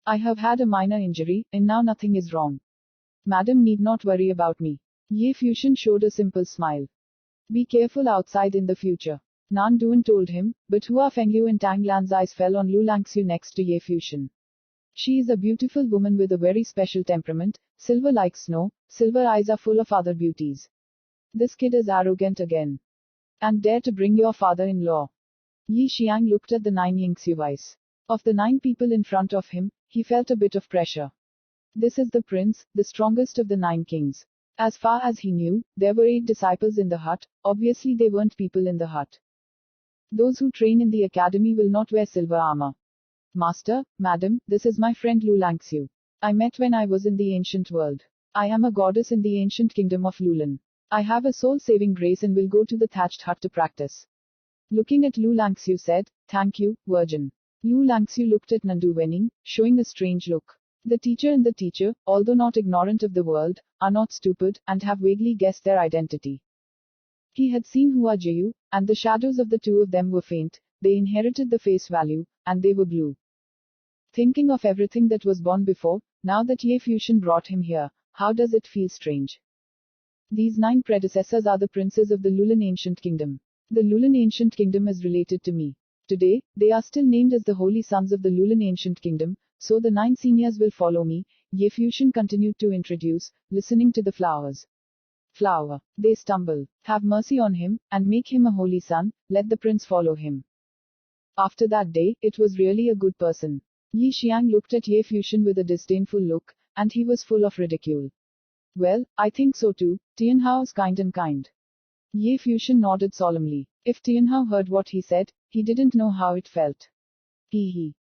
I have had a minor injury, and now nothing is wrong. Madam need not worry about me. Ye Fusion showed a simple smile. Be careful outside in the future. Nan Duan told him, but Hua Fengyu and Tang Lan's eyes fell on Lu Langxiu next to Ye Fusion. She is a beautiful woman with a very special temperament, silver like snow, silver eyes are full of other beauties. This kid is arrogant again. And dare to bring your father-in-law. Yi Xiang looked at the 9 Yingxuais. Of the 9 people in front of him, he felt a bit of pressure. This is the prince, the strongest of the 9 kings. As far as he knew, there were 8 disciples in the hut, obviously they weren't people in the hut. Those who train in the academy will not wear silver armor. Master, madam, this is my friend Lu Langxiu. I met when I was in the ancient world. I am a goddess in the ancient kingdom of Lulan. I have a soul-saving grace and will go to the thatched hut to practice. Looking at Lu Langxiu said, thank you, virgin. Lu Langxiu looked at Nandu Wenning, showing a strange look. The teacher and the teacher, although not ignorant of the world, are not stupid, and have vaguely guessed their identity. He had seen Hua Jiu, and the shadows of the two of them were faint, they inherited the face value, and they were blue. Thinking of everything that was born before, now that Ye Fusion brought him here, how does it feel strange? These 9 predecessors are the princes of the Lulan Ancient Kingdom. The Lulan Ancient Kingdom is related to me. Today, they are still named as the Holy Sons of the Lulan Ancient Kingdom, so the 9 seniors will follow me, Ye Fusion continued to introduce, listening to the flowers. Flower. They stumble. Have mercy on him, and make him a holy son, let the prince follow him. After that day, it was really a good person. Yi Xiang looked at Ye Fusion with a disdainful look, and he was full of ridicule. Well, I think so too, Tianhao is kind and kind. Ye Fusion nodded solemnly. If Tianhao heard what he said, he didn't know how it felt. Hee.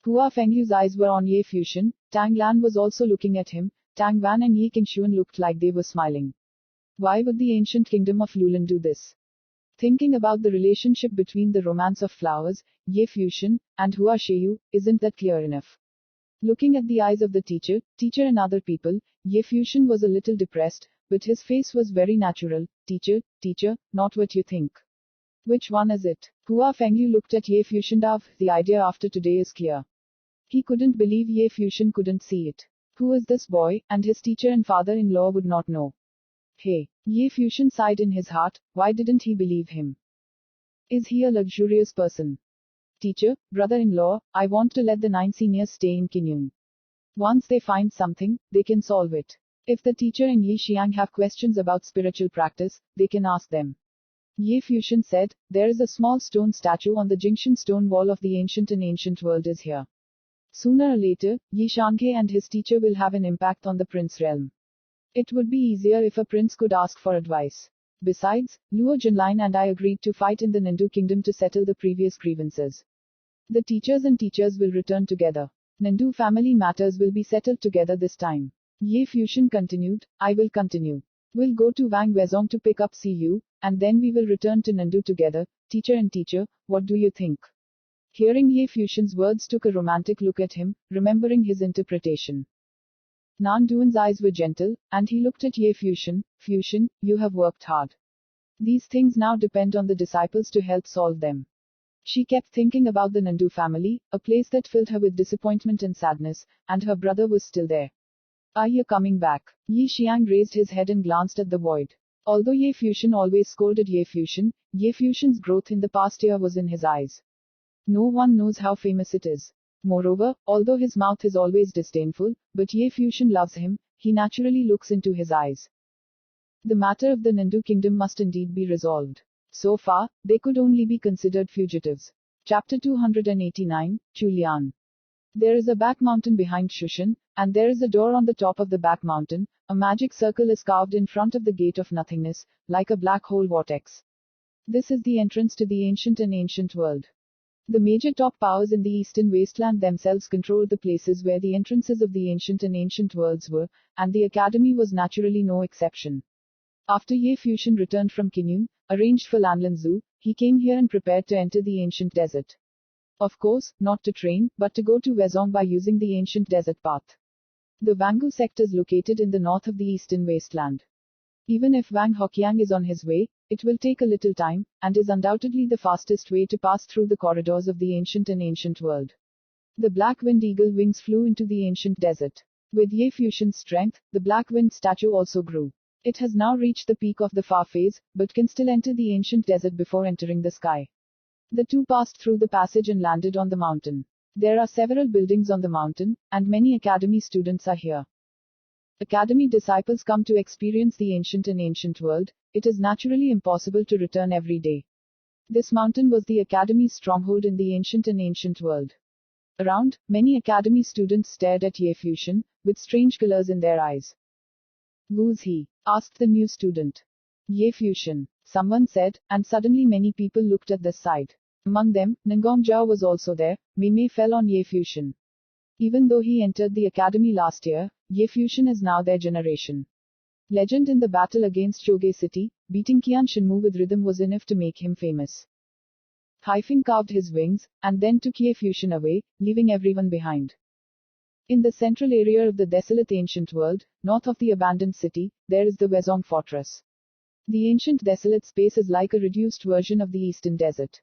Hua Fengyu's eyes were on Ye Fusion, Tang Lan was also looking at him, Tang Wan and Yi Qingshuan looked like they were smiling. Why would the ancient kingdom of Lulan do this? Thinking about the relationship between the romance of flowers, Ye Fusion, and Hua Xiu, isn't that clear enough? Looking at the eyes of the teacher and other people, Ye Fusion was a little depressed, but his face was very natural. Teacher, not what you think. Which one is it? Hua Fengyu looked at Ye Fuxian. The idea after today is clear. He couldn't believe Ye Fuxian couldn't see it. Who is this boy? And his teacher and father-in-law would not know. Hey. Ye Fuxian sighed in his heart. Why didn't he believe him? Is he a luxurious person? Teacher, brother-in-law, I want to let the 9 seniors stay in Kingyun. Once they find something, they can solve it. If the teacher and Yi Xiang have questions about spiritual practice, they can ask them. Ye Fuxian said, there is a small stone statue on the Jingshan stone wall of the ancient world is here. Sooner or later, Yi Shanghe and his teacher will have an impact on the prince realm. It would be easier if a prince could ask for advice. Besides, Luo Junlin and I agreed to fight in the Nandu kingdom to settle the previous grievances. The teachers and teachers will return together. Nandu family matters will be settled together this time. Ye Fuxian continued, I will continue. We'll go to Wang Wezong to pick up Cu, and then we will return to Nandu together. Teacher and teacher, what do you think? Hearing Ye Fuxian's words took a romantic look at him, remembering his interpretation. Nan Duan's eyes were gentle, and he looked at Ye Fuxian. Fuxian, you have worked hard. These things now depend on the disciples to help solve them. She kept thinking about the Nandu family, a place that filled her with disappointment and sadness, and her brother was still there. Are you coming back? Yi Xiang raised his head and glanced at the void. Although Ye Fuxian always scolded Ye Fuxian's growth in the past year was in his eyes. No one knows how famous it is. Moreover, although his mouth is always disdainful, but Ye Fuxian loves him, he naturally looks into his eyes. The matter of the Nandu kingdom must indeed be resolved. So far, they could only be considered fugitives. Chapter 289, Chulian. There is a back mountain behind Shushan, and there is a door on the top of the back mountain. A magic circle is carved in front of the gate of nothingness, like a black hole vortex. This is the entrance to the ancient world. The major top powers in the eastern wasteland themselves controlled the places where the entrances of the ancient worlds were, and the academy was naturally no exception. After Ye Fuxian returned from Kingyun, arranged for Lanlan Zoo, he came here and prepared to enter the ancient desert. Of course, not to train, but to go to Wezong by using the ancient desert path. The Wanggu sect is located in the north of the eastern wasteland. Even if Wang Hoqiang is on his way, it will take a little time, and is undoubtedly the fastest way to pass through the corridors of the ancient world. The Black Wind Eagle wings flew into the ancient desert. With Ye Fuxian's strength, the Black Wind statue also grew. It has now reached the peak of the far phase, but can still enter the ancient desert before entering the sky. The two passed through the passage and landed on the mountain. There are several buildings on the mountain, and many academy students are here. Academy disciples come to experience the ancient world. It is naturally impossible to return every day. This mountain was the academy's stronghold in the ancient world. Around, many academy students stared at Ye Fuxian, with strange colors in their eyes. Who's he? Asked the new student. Ye Fuxian, someone said, and suddenly many people looked at this side. Among them, Ningongjiao was also there. Mei fell on Ye Fuxian. Even though he entered the academy last year, Ye Fuxian is now their generation. Legend in the battle against Zhoge City, beating Qian Shenmu with rhythm was enough to make him famous. Haifeng carved his wings, and then took Ye Fuxian away, leaving everyone behind. In the central area of the desolate ancient world, north of the abandoned city, there is the Wezong fortress. The ancient desolate space is like a reduced version of the eastern desert.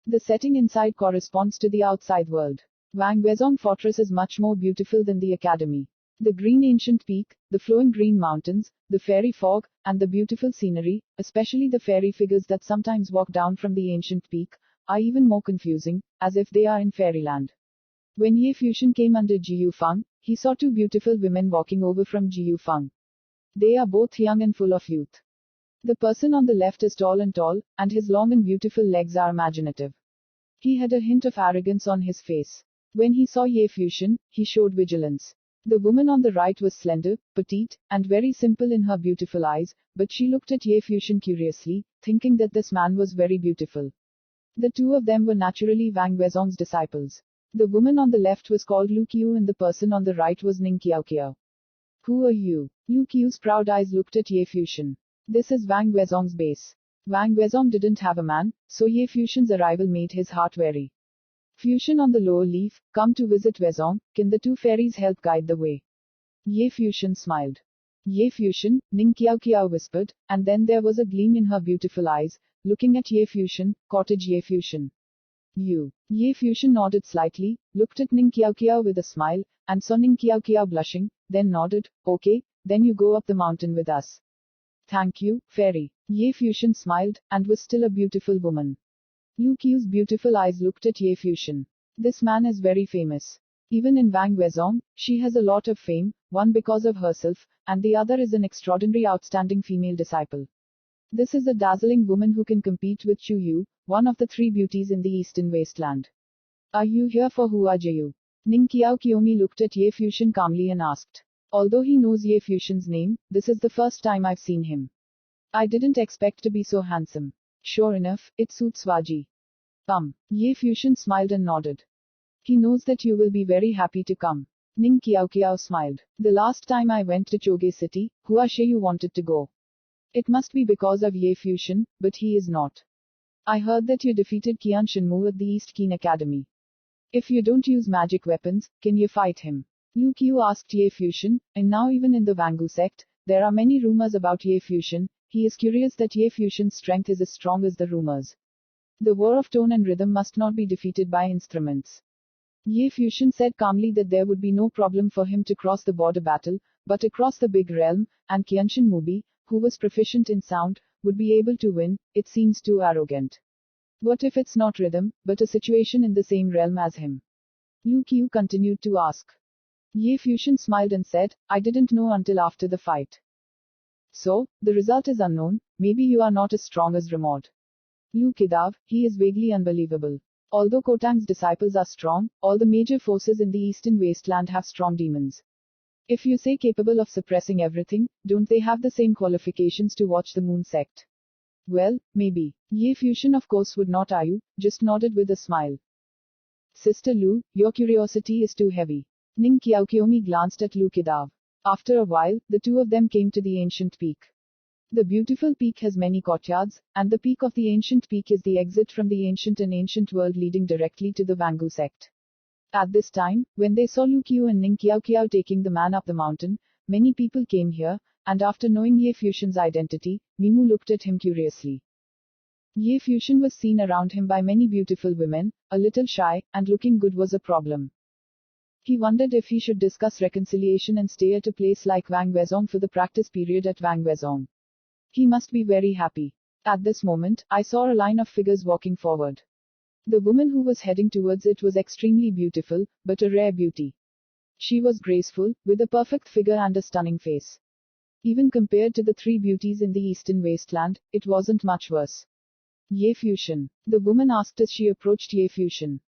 The setting inside corresponds to the outside world. Wang Wezong fortress is much more beautiful than the academy. The green ancient peak, the flowing green mountains, the fairy fog, and the beautiful scenery, especially the fairy figures that sometimes walk down from the ancient peak, are even more confusing, as if they are in fairyland. When Ye Fuxian came under Ji Yufeng, he saw two beautiful women walking over from Ji Yufeng. They are both young and full of youth. The person on the left is tall, and his long and beautiful legs are imaginative. He had a hint of arrogance on his face. When he saw Ye Fuxian, he showed vigilance. The woman on the right was slender, petite, and very simple in her beautiful eyes, but she looked at Ye Fuxian curiously, thinking that this man was very beautiful. The two of them were naturally Wang Wezong's disciples. The woman on the left was called Lu Qiu and the person on the right was Ning Qiao. Who are you? Lu Qiu's proud eyes looked at Ye Fuxian. This is Wang Wezong's base. Wang Wezong didn't have a man, so Ye Fuxian's arrival made his heart wary. Fuxian on the lower leaf, come to visit Wezong, can the two fairies help guide the way? Ye Fuxian smiled. Ye Fuxian, Ning Qiao whispered, and then there was a gleam in her beautiful eyes. looking at Ye Fuxian, cottage Ye Fuxian. You. Ye Fuxian nodded slightly, looked at Ning Qiao Qiao with a smile, and saw Ning Qiao Qiao blushing, then nodded, okay, then you go up the mountain with us. Thank you, fairy. Ye Fuxian smiled, and was still a beautiful woman. Lu Qiu's beautiful eyes looked at Ye Fuxian. This man is very famous. Even in Wang Wezong, she has a lot of fame, one because of herself, and the other is an extraordinary outstanding female disciple. This is a dazzling woman who can compete with Chu Yu, one of the three beauties in the eastern wasteland. Are you here for Hua Jiu? Ning Qiao Qiomi looked at Ye Fuxian calmly and asked. Although he knows Ye Fuxian's name, this is the first time I've seen him. I didn't expect to be so handsome. Sure enough, it suits Waji. Ye Fuxian smiled and nodded. He knows that you will be very happy to come. Ning Qiao Qiao smiled. The last time I went to Choge City, Hua Yu wanted to go. It must be because of Ye Fuxian, but he is not. I heard that you defeated Qian Shenmu at the East Keen Academy. If you don't use magic weapons, can you fight him? Lu Qiu asked Ye Fuxian, and now even in the Wangu sect, there are many rumors about Ye Fuxian. He is curious that Ye Fuxian's strength is as strong as the rumors. The war of tone and rhythm must not be defeated by instruments. Ye Fuxian said calmly that there would be no problem for him to cross the border battle, but across the big realm, and Qianshan Mubi, who was proficient in sound, would be able to win. It seems too arrogant. What if it's not rhythm, but a situation in the same realm as him? Lu Qiu continued to ask. Ye Fuxian smiled and said, I didn't know until after the fight. So, the result is unknown, maybe you are not as strong as Ramod. Lu Kidav, he is vaguely unbelievable. Although Kotang's disciples are strong, all the major forces in the eastern wasteland have strong demons. If you say capable of suppressing everything, don't they have the same qualifications to watch the moon sect? Well, maybe. Ye Fuxian of course would not argue, just nodded with a smile. Sister Lu, your curiosity is too heavy. Ning Qiao Qiomi glanced at Lu Kidav. After a while, the two of them came to the ancient peak. The beautiful peak has many courtyards, and the peak of the ancient peak is the exit from the ancient and ancient world leading directly to the Wangu sect. At this time, when they saw Lu Qiu and Ning Qiao Qiao taking the man up the mountain, many people came here, and after knowing Ye Fuxian's identity, Mimu looked at him curiously. Ye Fuxian was seen around him by many beautiful women, a little shy, and looking good was a problem. He wondered if he should discuss reconciliation and stay at a place like Wang Wezong for the practice period at Wang Wezong. He must be very happy. At this moment, I saw a line of figures walking forward. The woman who was heading towards it was extremely beautiful, but a rare beauty. She was graceful, with a perfect figure and a stunning face. Even compared to the three beauties in the eastern wasteland, it wasn't much worse. Ye Fuxian. The woman asked as she approached Ye Fuxian.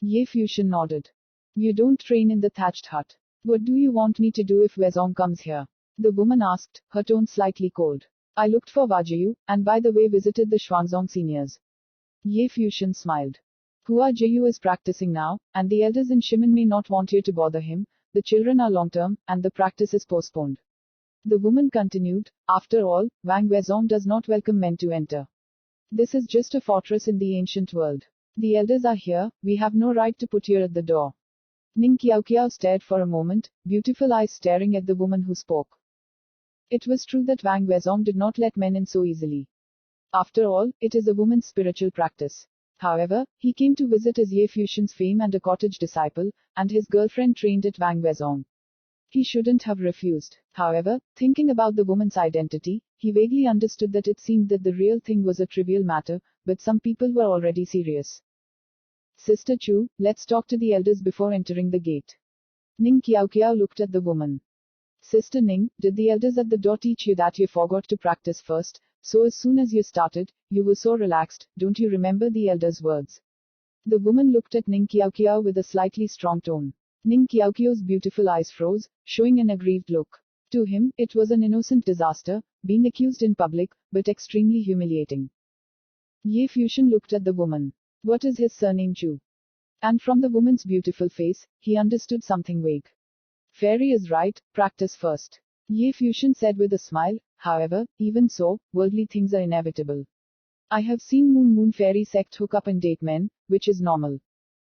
Ye Fuxian nodded. You don't train in the thatched hut. What do you want me to do if Wezong comes here? The woman asked, her tone slightly cold. I looked for Wajiu, and by the way visited the Xuanzong seniors. Ye Fuxian smiled. Hua Jiu is practicing now, and the elders in Shimen may not want you to bother him. The children are long-term, and the practice is postponed. The woman continued, after all, Wang Wezong does not welcome men to enter. This is just a fortress in the ancient world. The elders are here, we have no right to put you at the door. Ning Qiao Qiao stared for a moment, beautiful eyes staring at the woman who spoke. It was true that Wang Wezong did not let men in so easily. After all, it is a woman's spiritual practice. However, he came to visit as Ye Fuxian's fame and a cottage disciple, and his girlfriend trained at Wang Wezong. He shouldn't have refused. However, thinking about the woman's identity, he vaguely understood that it seemed that the real thing was a trivial matter, but some people were already serious. Sister Chu, let's talk to the elders before entering the gate. Ning Qiao Qiao looked at the woman. Sister Ning, did the elders at the door teach you that you forgot to practice first, so as soon as you started, you were so relaxed, don't you remember the elders' words? The woman looked at Ning Qiao Qiao with a slightly strong tone. Ning Qiao Qiao's beautiful eyes froze, showing an aggrieved look. To him, it was an innocent disaster, being accused in public, but extremely humiliating. Ye Fuxian looked at the woman. What is his surname Chu? And from the woman's beautiful face, he understood something vague. Fairy is right, practice first. Ye Fuxian said with a smile, however, even so, worldly things are inevitable. I have seen Moon Fairy sect hook up and date men, which is normal.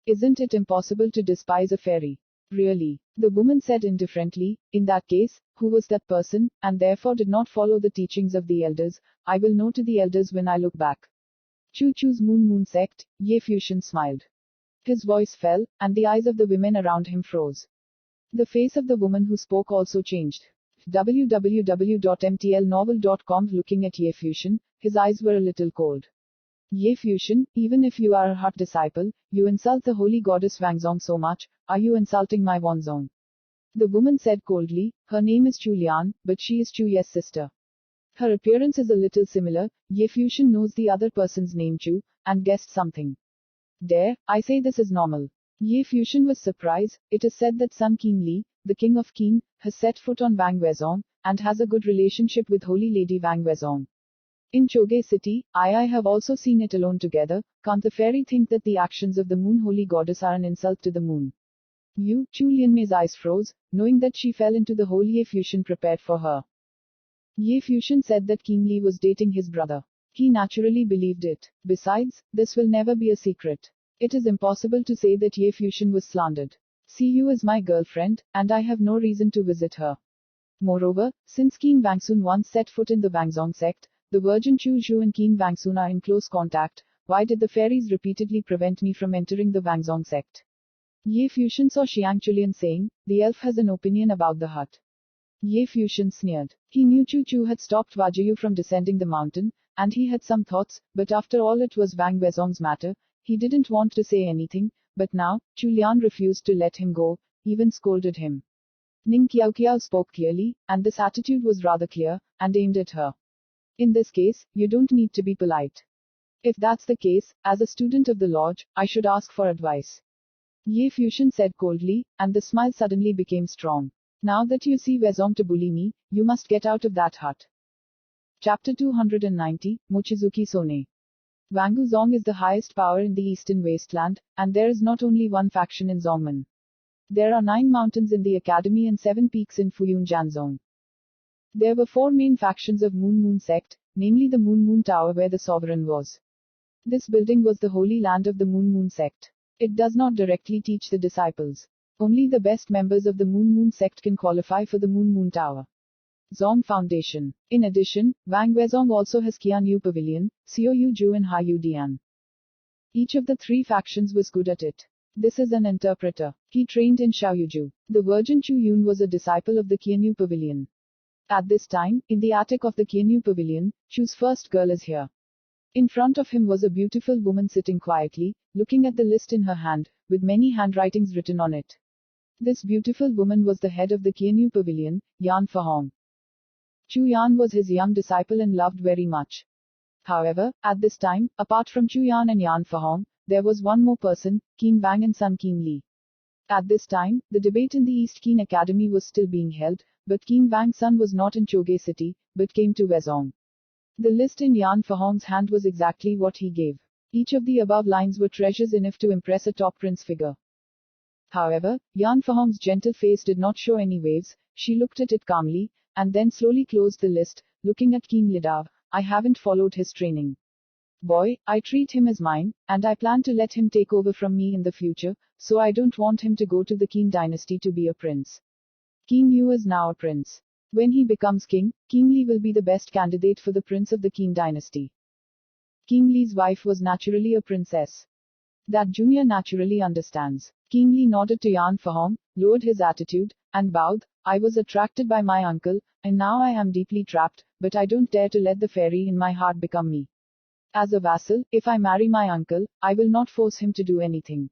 Isn't it impossible to despise a fairy? Really? The woman said indifferently, in that case, who was that person, and therefore did not follow the teachings of the elders? I will know to the elders when I look back. Chu Chu's Moon sect, Ye Fusion smiled. His voice fell, and the eyes of the women around him froze. The face of the woman who spoke also changed. www.mtlnovel.com. Looking at Ye Fusion, his eyes were a little cold. Ye Fusion, even if you are a hot disciple, you insult the holy goddess Wangzong so much, are you insulting my Wanzong? The woman said coldly, her name is Chu Lian, but she is Chu Ye's sister. Her appearance is a little similar. Ye Fusion knows the other person's name Chu, and guessed something. Dare I say this is normal? Ye Fusion was surprised. It is said that Sun King Li, the king of Qin, has set foot on Wang Wezong, and has a good relationship with Holy Lady Wang Wezong. In Choge City, I have also seen it alone together. Can't the fairy think that the actions of the moon holy goddess are an insult to the moon? You, Chu Lianmei's eyes froze, knowing that she fell into the hole Ye Fusion prepared for her. Ye Fusion said that King Li was dating his brother. He naturally believed it. Besides, this will never be a secret. It is impossible to say that Ye Fusion was slandered. Siyu is my girlfriend, and I have no reason to visit her. Moreover, since Qin Wangsun once set foot in the Wangzong sect, the virgin Chu Zhu and Qin Wangsun are in close contact. Why did the fairies repeatedly prevent me from entering the Wangzong sect? Ye Fusion saw Xiang Chulian saying, the elf has an opinion about the hut. Ye Fusion sneered. He knew Chu Chu had stopped Wajiyu from descending the mountain, and he had some thoughts, but after all it was Wang Wezong's matter. He didn't want to say anything, but now, Chu Lian refused to let him go, even scolded him. Ning Qiao spoke clearly, and this attitude was rather clear, and aimed at her. In this case, you don't need to be polite. If that's the case, as a student of the lodge, I should ask for advice. Ye Fusion said coldly, and the smile suddenly became strong. Now that you see Wezong to bully me, you must get out of that hut. Chapter 290, Mochizuki Sone. Wanguzong is the highest power in the eastern wasteland, and there is not only one faction in Zongmen. There are 9 mountains in the academy and 7 peaks in Fuyun Janzong. There were 4 main factions of Moon sect, namely the Moon Tower where the sovereign was. This building was the holy land of the Moon sect. It does not directly teach the disciples. Only the best members of the Moon sect can qualify for the Moon Tower. Zong Foundation. In addition, Wang Wezong also has Qianyu Pavilion, Xiaoyu Zhu and Haiyu Dian. Each of the 3 factions was good at it. This is an interpreter. He trained in Xiaoyuju. The Virgin Chu Yun was a disciple of the Qianyu Pavilion. At this time, in the attic of the Qianyu Pavilion, Chu's first girl is here. In front of him was a beautiful woman sitting quietly, looking at the list in her hand, with many handwritings written on it. This beautiful woman was the head of the Qianyu Pavilion, Yan Fahong. Chu Yan was his young disciple and loved very much. However, at this time, apart from Chu Yan and Yan Fahong, there was one more person, Qin Wang and Sun King Li. At this time, the debate in the East Qin Academy was still being held, but Qin Wang's son was not in Choge City, but came to Wezong. The list in Yan Fahong's hand was exactly what he gave. Each of the above lines were treasures enough to impress a top prince figure. However, Yan Fahong's gentle face did not show any waves. She looked at it calmly, and then slowly closed the list, looking at Qin Lidav. I haven't followed his training. Boy, I treat him as mine, and I plan to let him take over from me in the future, so I don't want him to go to the Qin dynasty to be a prince. Qin Yu is now a prince. When he becomes king, King Li will be the best candidate for the prince of the Qin dynasty. King Li's wife was naturally a princess. That Junior naturally understands. King Li nodded to Yan Fahong, lowered his attitude, and bowed. I was attracted by my uncle, and now I am deeply trapped, but I don't dare to let the fairy in my heart become me. As a vassal, if I marry my uncle, I will not force him to do anything.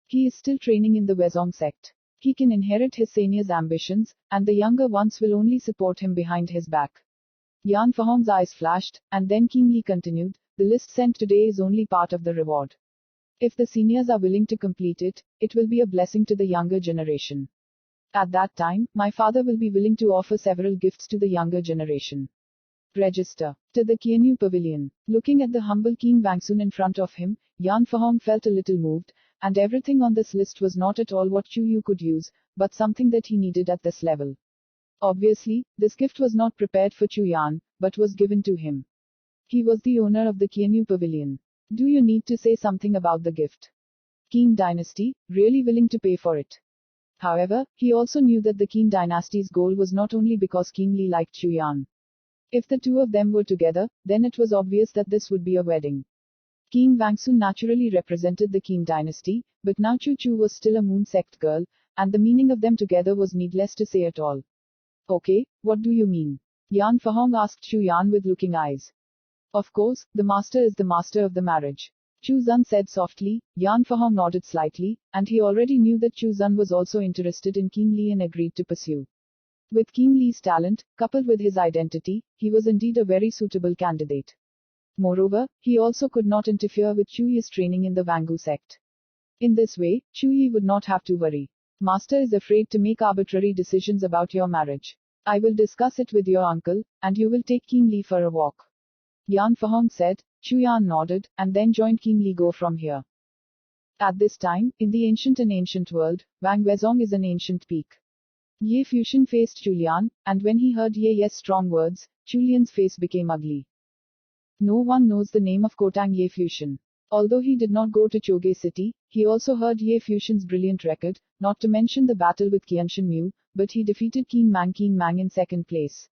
He is still training in the Wezong sect. He can inherit his senior's ambitions, and the younger ones will only support him behind his back. Yan Fahong's eyes flashed, and then King Li continued, the list sent today is only part of the reward. If the seniors are willing to complete it, it will be a blessing to the younger generation. At that time, my father will be willing to offer several gifts to the younger generation. Register. To the Qianyu Pavilion. Looking at the humble Qin Wangsun in front of him, Yan Fahong felt a little moved, and everything on this list was not at all what Chu Yu could use, but something that he needed at this level. Obviously, this gift was not prepared for Chu Yan, but was given to him. He was the owner of the Qianyu Pavilion. Do you need to say something about the gift? Qin dynasty, really willing to pay for it? However, he also knew that the Qin dynasty's goal was not only because Qin Li liked Chu Yan. If the two of them were together, then it was obvious that this would be a wedding. Qin Wangsun naturally represented the Qin dynasty, but now Chu Chu was still a moon sect girl, and the meaning of them together was needless to say at all. Okay, what do you mean? Yan Fahong asked Chu Yan with looking eyes. Of course, the master is the master of the marriage. Chu Zun said softly. Yan Fahong nodded slightly, and he already knew that Chu Zun was also interested in Qin Li and agreed to pursue. With Qin Li's talent, coupled with his identity, he was indeed a very suitable candidate. Moreover, he also could not interfere with Chu Yi's training in the Wangu sect. In this way, Chu Yi would not have to worry. Master is afraid to make arbitrary decisions about your marriage. I will discuss it with your uncle, and you will take Qin Li for a walk. Yan Fahong said. Chu Yan nodded, and then joined Qin Li go from here. At this time, in the ancient world, Wang Wezong is an ancient peak. Ye Fuxian faced Chu Lian, and when he heard Ye's strong words, Chu Lian's face became ugly. No one knows the name of Kotang Ye Fuxian. Although he did not go to Choge City, he also heard Ye Fuxian's brilliant record, not to mention the battle with Qianshan Mu, but he defeated Qin Mang in second place.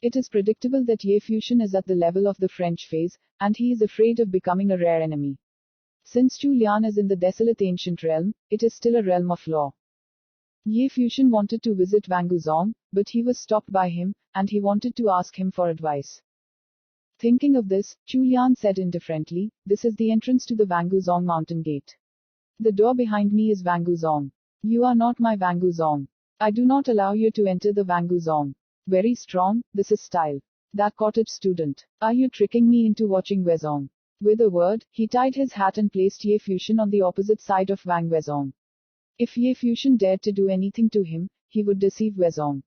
It is predictable that Ye Fuxian is at the level of the French phase, and he is afraid of becoming a rare enemy. Since Chu Lian is in the desolate ancient realm, it is still a realm of law. Ye Fuxian wanted to visit Wang Guzong, but he was stopped by him, and he wanted to ask him for advice. Thinking of this, Chu Lian said indifferently, "This is the entrance to the Wang Guzong mountain gate. The door behind me is Wang Guzong. You are not my Wang Guzong. I do not allow you to enter the Wang Guzong. Very strong, this is style. That cottage student. Are you tricking me into watching Wezong?" With a word, he tied his hat and placed Ye Fuxian on the opposite side of Wang Wezong. If Ye Fuxian dared to do anything to him, he would deceive Wezong.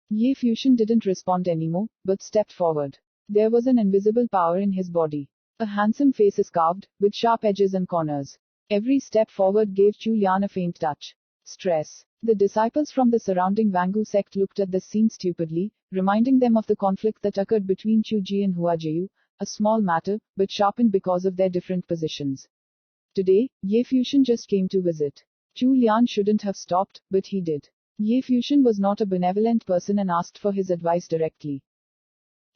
Ye Fuxian didn't respond anymore, but stepped forward. There was an invisible power in his body. A handsome face is carved, with sharp edges and corners. Every step forward gave Chu Lian a faint touch. Stress. The disciples from the surrounding Wangu sect looked at this scene stupidly, reminding them of the conflict that occurred between Chu Ji and Hua Jiu, a small matter, but sharpened because of their different positions. Today, Ye Fuxian just came to visit. Chu Lian shouldn't have stopped, but he did. Ye Fuxian was not a benevolent person and asked for his advice directly.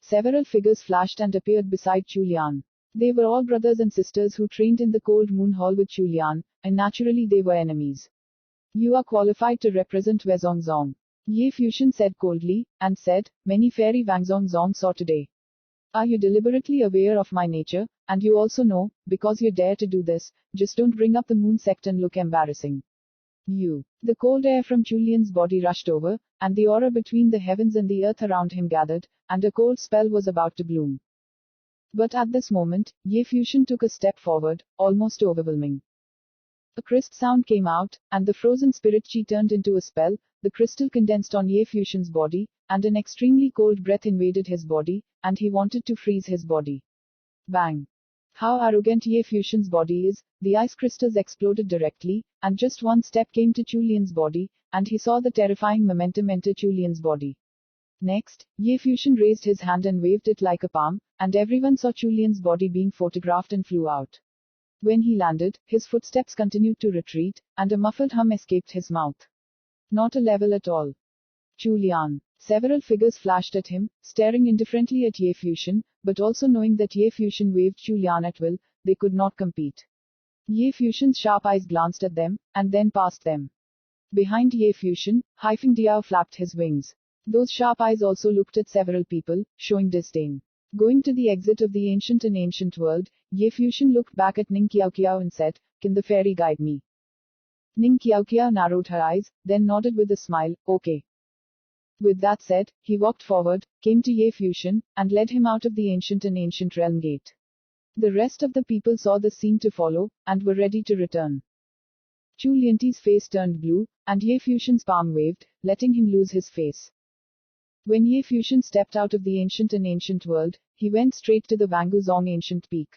Several figures flashed and appeared beside Chu Lian. They were all brothers and sisters who trained in the Cold Moon Hall with Chu Lian, and naturally they were enemies. You are qualified to represent Wezong Zong. Ye Fuxian said coldly, and said, "Many fairy Wangzong Zong saw today. Are you deliberately aware of my nature, and you also know, because you dare to do this, just don't bring up the moon sect and look embarrassing. You." The cold air from Chu Lian's body rushed over, and the aura between the heavens and the earth around him gathered, and a cold spell was about to bloom. But at this moment, Ye Fuxian took a step forward, almost overwhelming. A crisp sound came out, and the frozen spirit chi turned into a spell. The crystal condensed on Ye Fuxian's body, and an extremely cold breath invaded his body, and he wanted to freeze his body. Bang! How arrogant Ye Fuxian's body is. The ice crystals exploded directly, and just one step came to Chu Lian's body, and he saw the terrifying momentum enter Chu Lian's body. Next, Ye Fuxian raised his hand and waved it like a palm, and everyone saw Chu Lian's body being photographed and flew out. When he landed, his footsteps continued to retreat, and a muffled hum escaped his mouth. Not a level at all. Chu Lian. Several figures flashed at him, staring indifferently at Ye Fuxian, but also knowing that Ye Fuxian waved Chu Lian at will, they could not compete. Ye Fuxian's sharp eyes glanced at them, and then past them. Behind Ye Fuxian, Haifeng Diao flapped his wings. Those sharp eyes also looked at several people, showing disdain. Going to the exit of the ancient world, Ye Fuxian looked back at Ning Qiao and said, "Can the fairy guide me?" Ning Qiao narrowed her eyes, then nodded with a smile, "Okay." With that said, he walked forward, came to Ye Fuxian, and led him out of the ancient realm gate. The rest of the people saw the scene to follow, and were ready to return. Chu Lianti's face turned blue, and Ye Fuxian's palm waved, letting him lose his face. When Ye Fuxian stepped out of the ancient world, he went straight to the Wangu Zong ancient peak.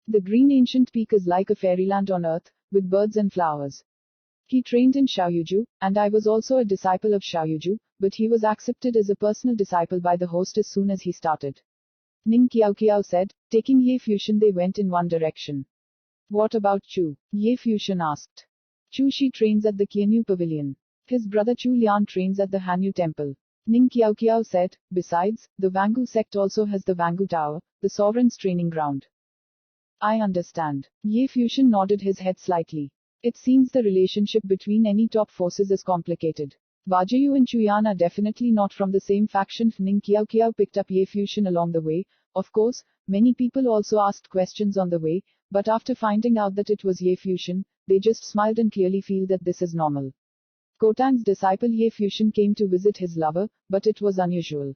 The green ancient peak is like a fairyland on earth, with birds and flowers. He trained in Xiaoyuju, and I was also a disciple of Xiaoyuju, but he was accepted as a personal disciple by the host as soon as he started. Ning Qiao said. Taking Ye Fuxian, they went in one direction. What about Chu? Ye Fuxian asked. Chu Shi trains at the Qianyu Pavilion. His brother Chu Lian trains at the Hanyu Temple. Ning Qiao said, besides, the Wangu sect also has the Wangu Tower, the sovereign's training ground. I understand. Ye Fuxian nodded his head slightly. It seems the relationship between any top forces is complicated. Wajayu and Chuyan are definitely not from the same faction. Ning Qiao picked up Ye Fuxian along the way. Of course, many people also asked questions on the way, but after finding out that it was Ye Fuxian, they just smiled and clearly feel that this is normal. Kotang's disciple Ye Fuxian came to visit his lover, but it was unusual.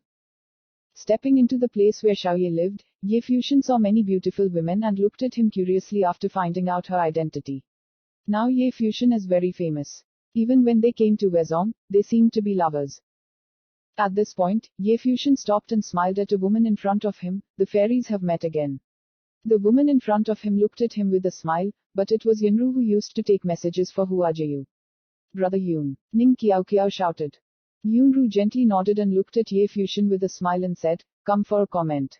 Stepping into the place where Xiaoye lived, Ye Fuxian saw many beautiful women and looked at him curiously after finding out her identity. Now Ye Fuxian is very famous. Even when they came to Wezong, they seemed to be lovers. At this point, Ye Fuxian stopped and smiled at a woman in front of him. The fairies have met again. The woman in front of him looked at him with a smile, but it was Yunru who used to take messages for Hua Jiu. Brother Yun. Ning Qiao shouted. Yunru gently nodded and looked at Ye Fuxian with a smile and said, come for a comment.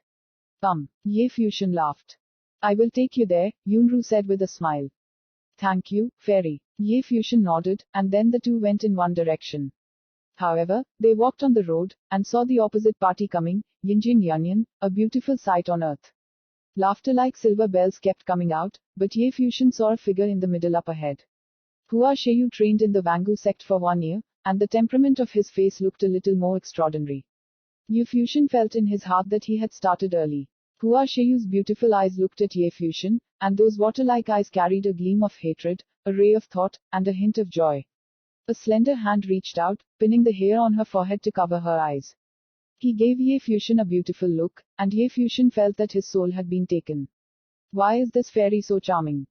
Ye Fuxian laughed. I will take you there, Yunru said with a smile. Thank you, fairy. Ye Fuxian nodded, and then the two went in one direction. However, they walked on the road, and saw the opposite party coming, Yinjing Yanyan, a beautiful sight on earth. Laughter like silver bells kept coming out, but Ye Fuxian saw a figure in the middle up ahead. Hua Sheyu trained in the Wangu sect for 1 year, and the temperament of his face looked a little more extraordinary. Ye Fuxian felt in his heart that he had started early. Hua Sheyu's beautiful eyes looked at Ye Fuxian, and those water-like eyes carried a gleam of hatred, a ray of thought, and a hint of joy. A slender hand reached out, pinning the hair on her forehead to cover her eyes. He gave Ye Fuxian a beautiful look, and Ye Fuxian felt that his soul had been taken. Why is this fairy so charming?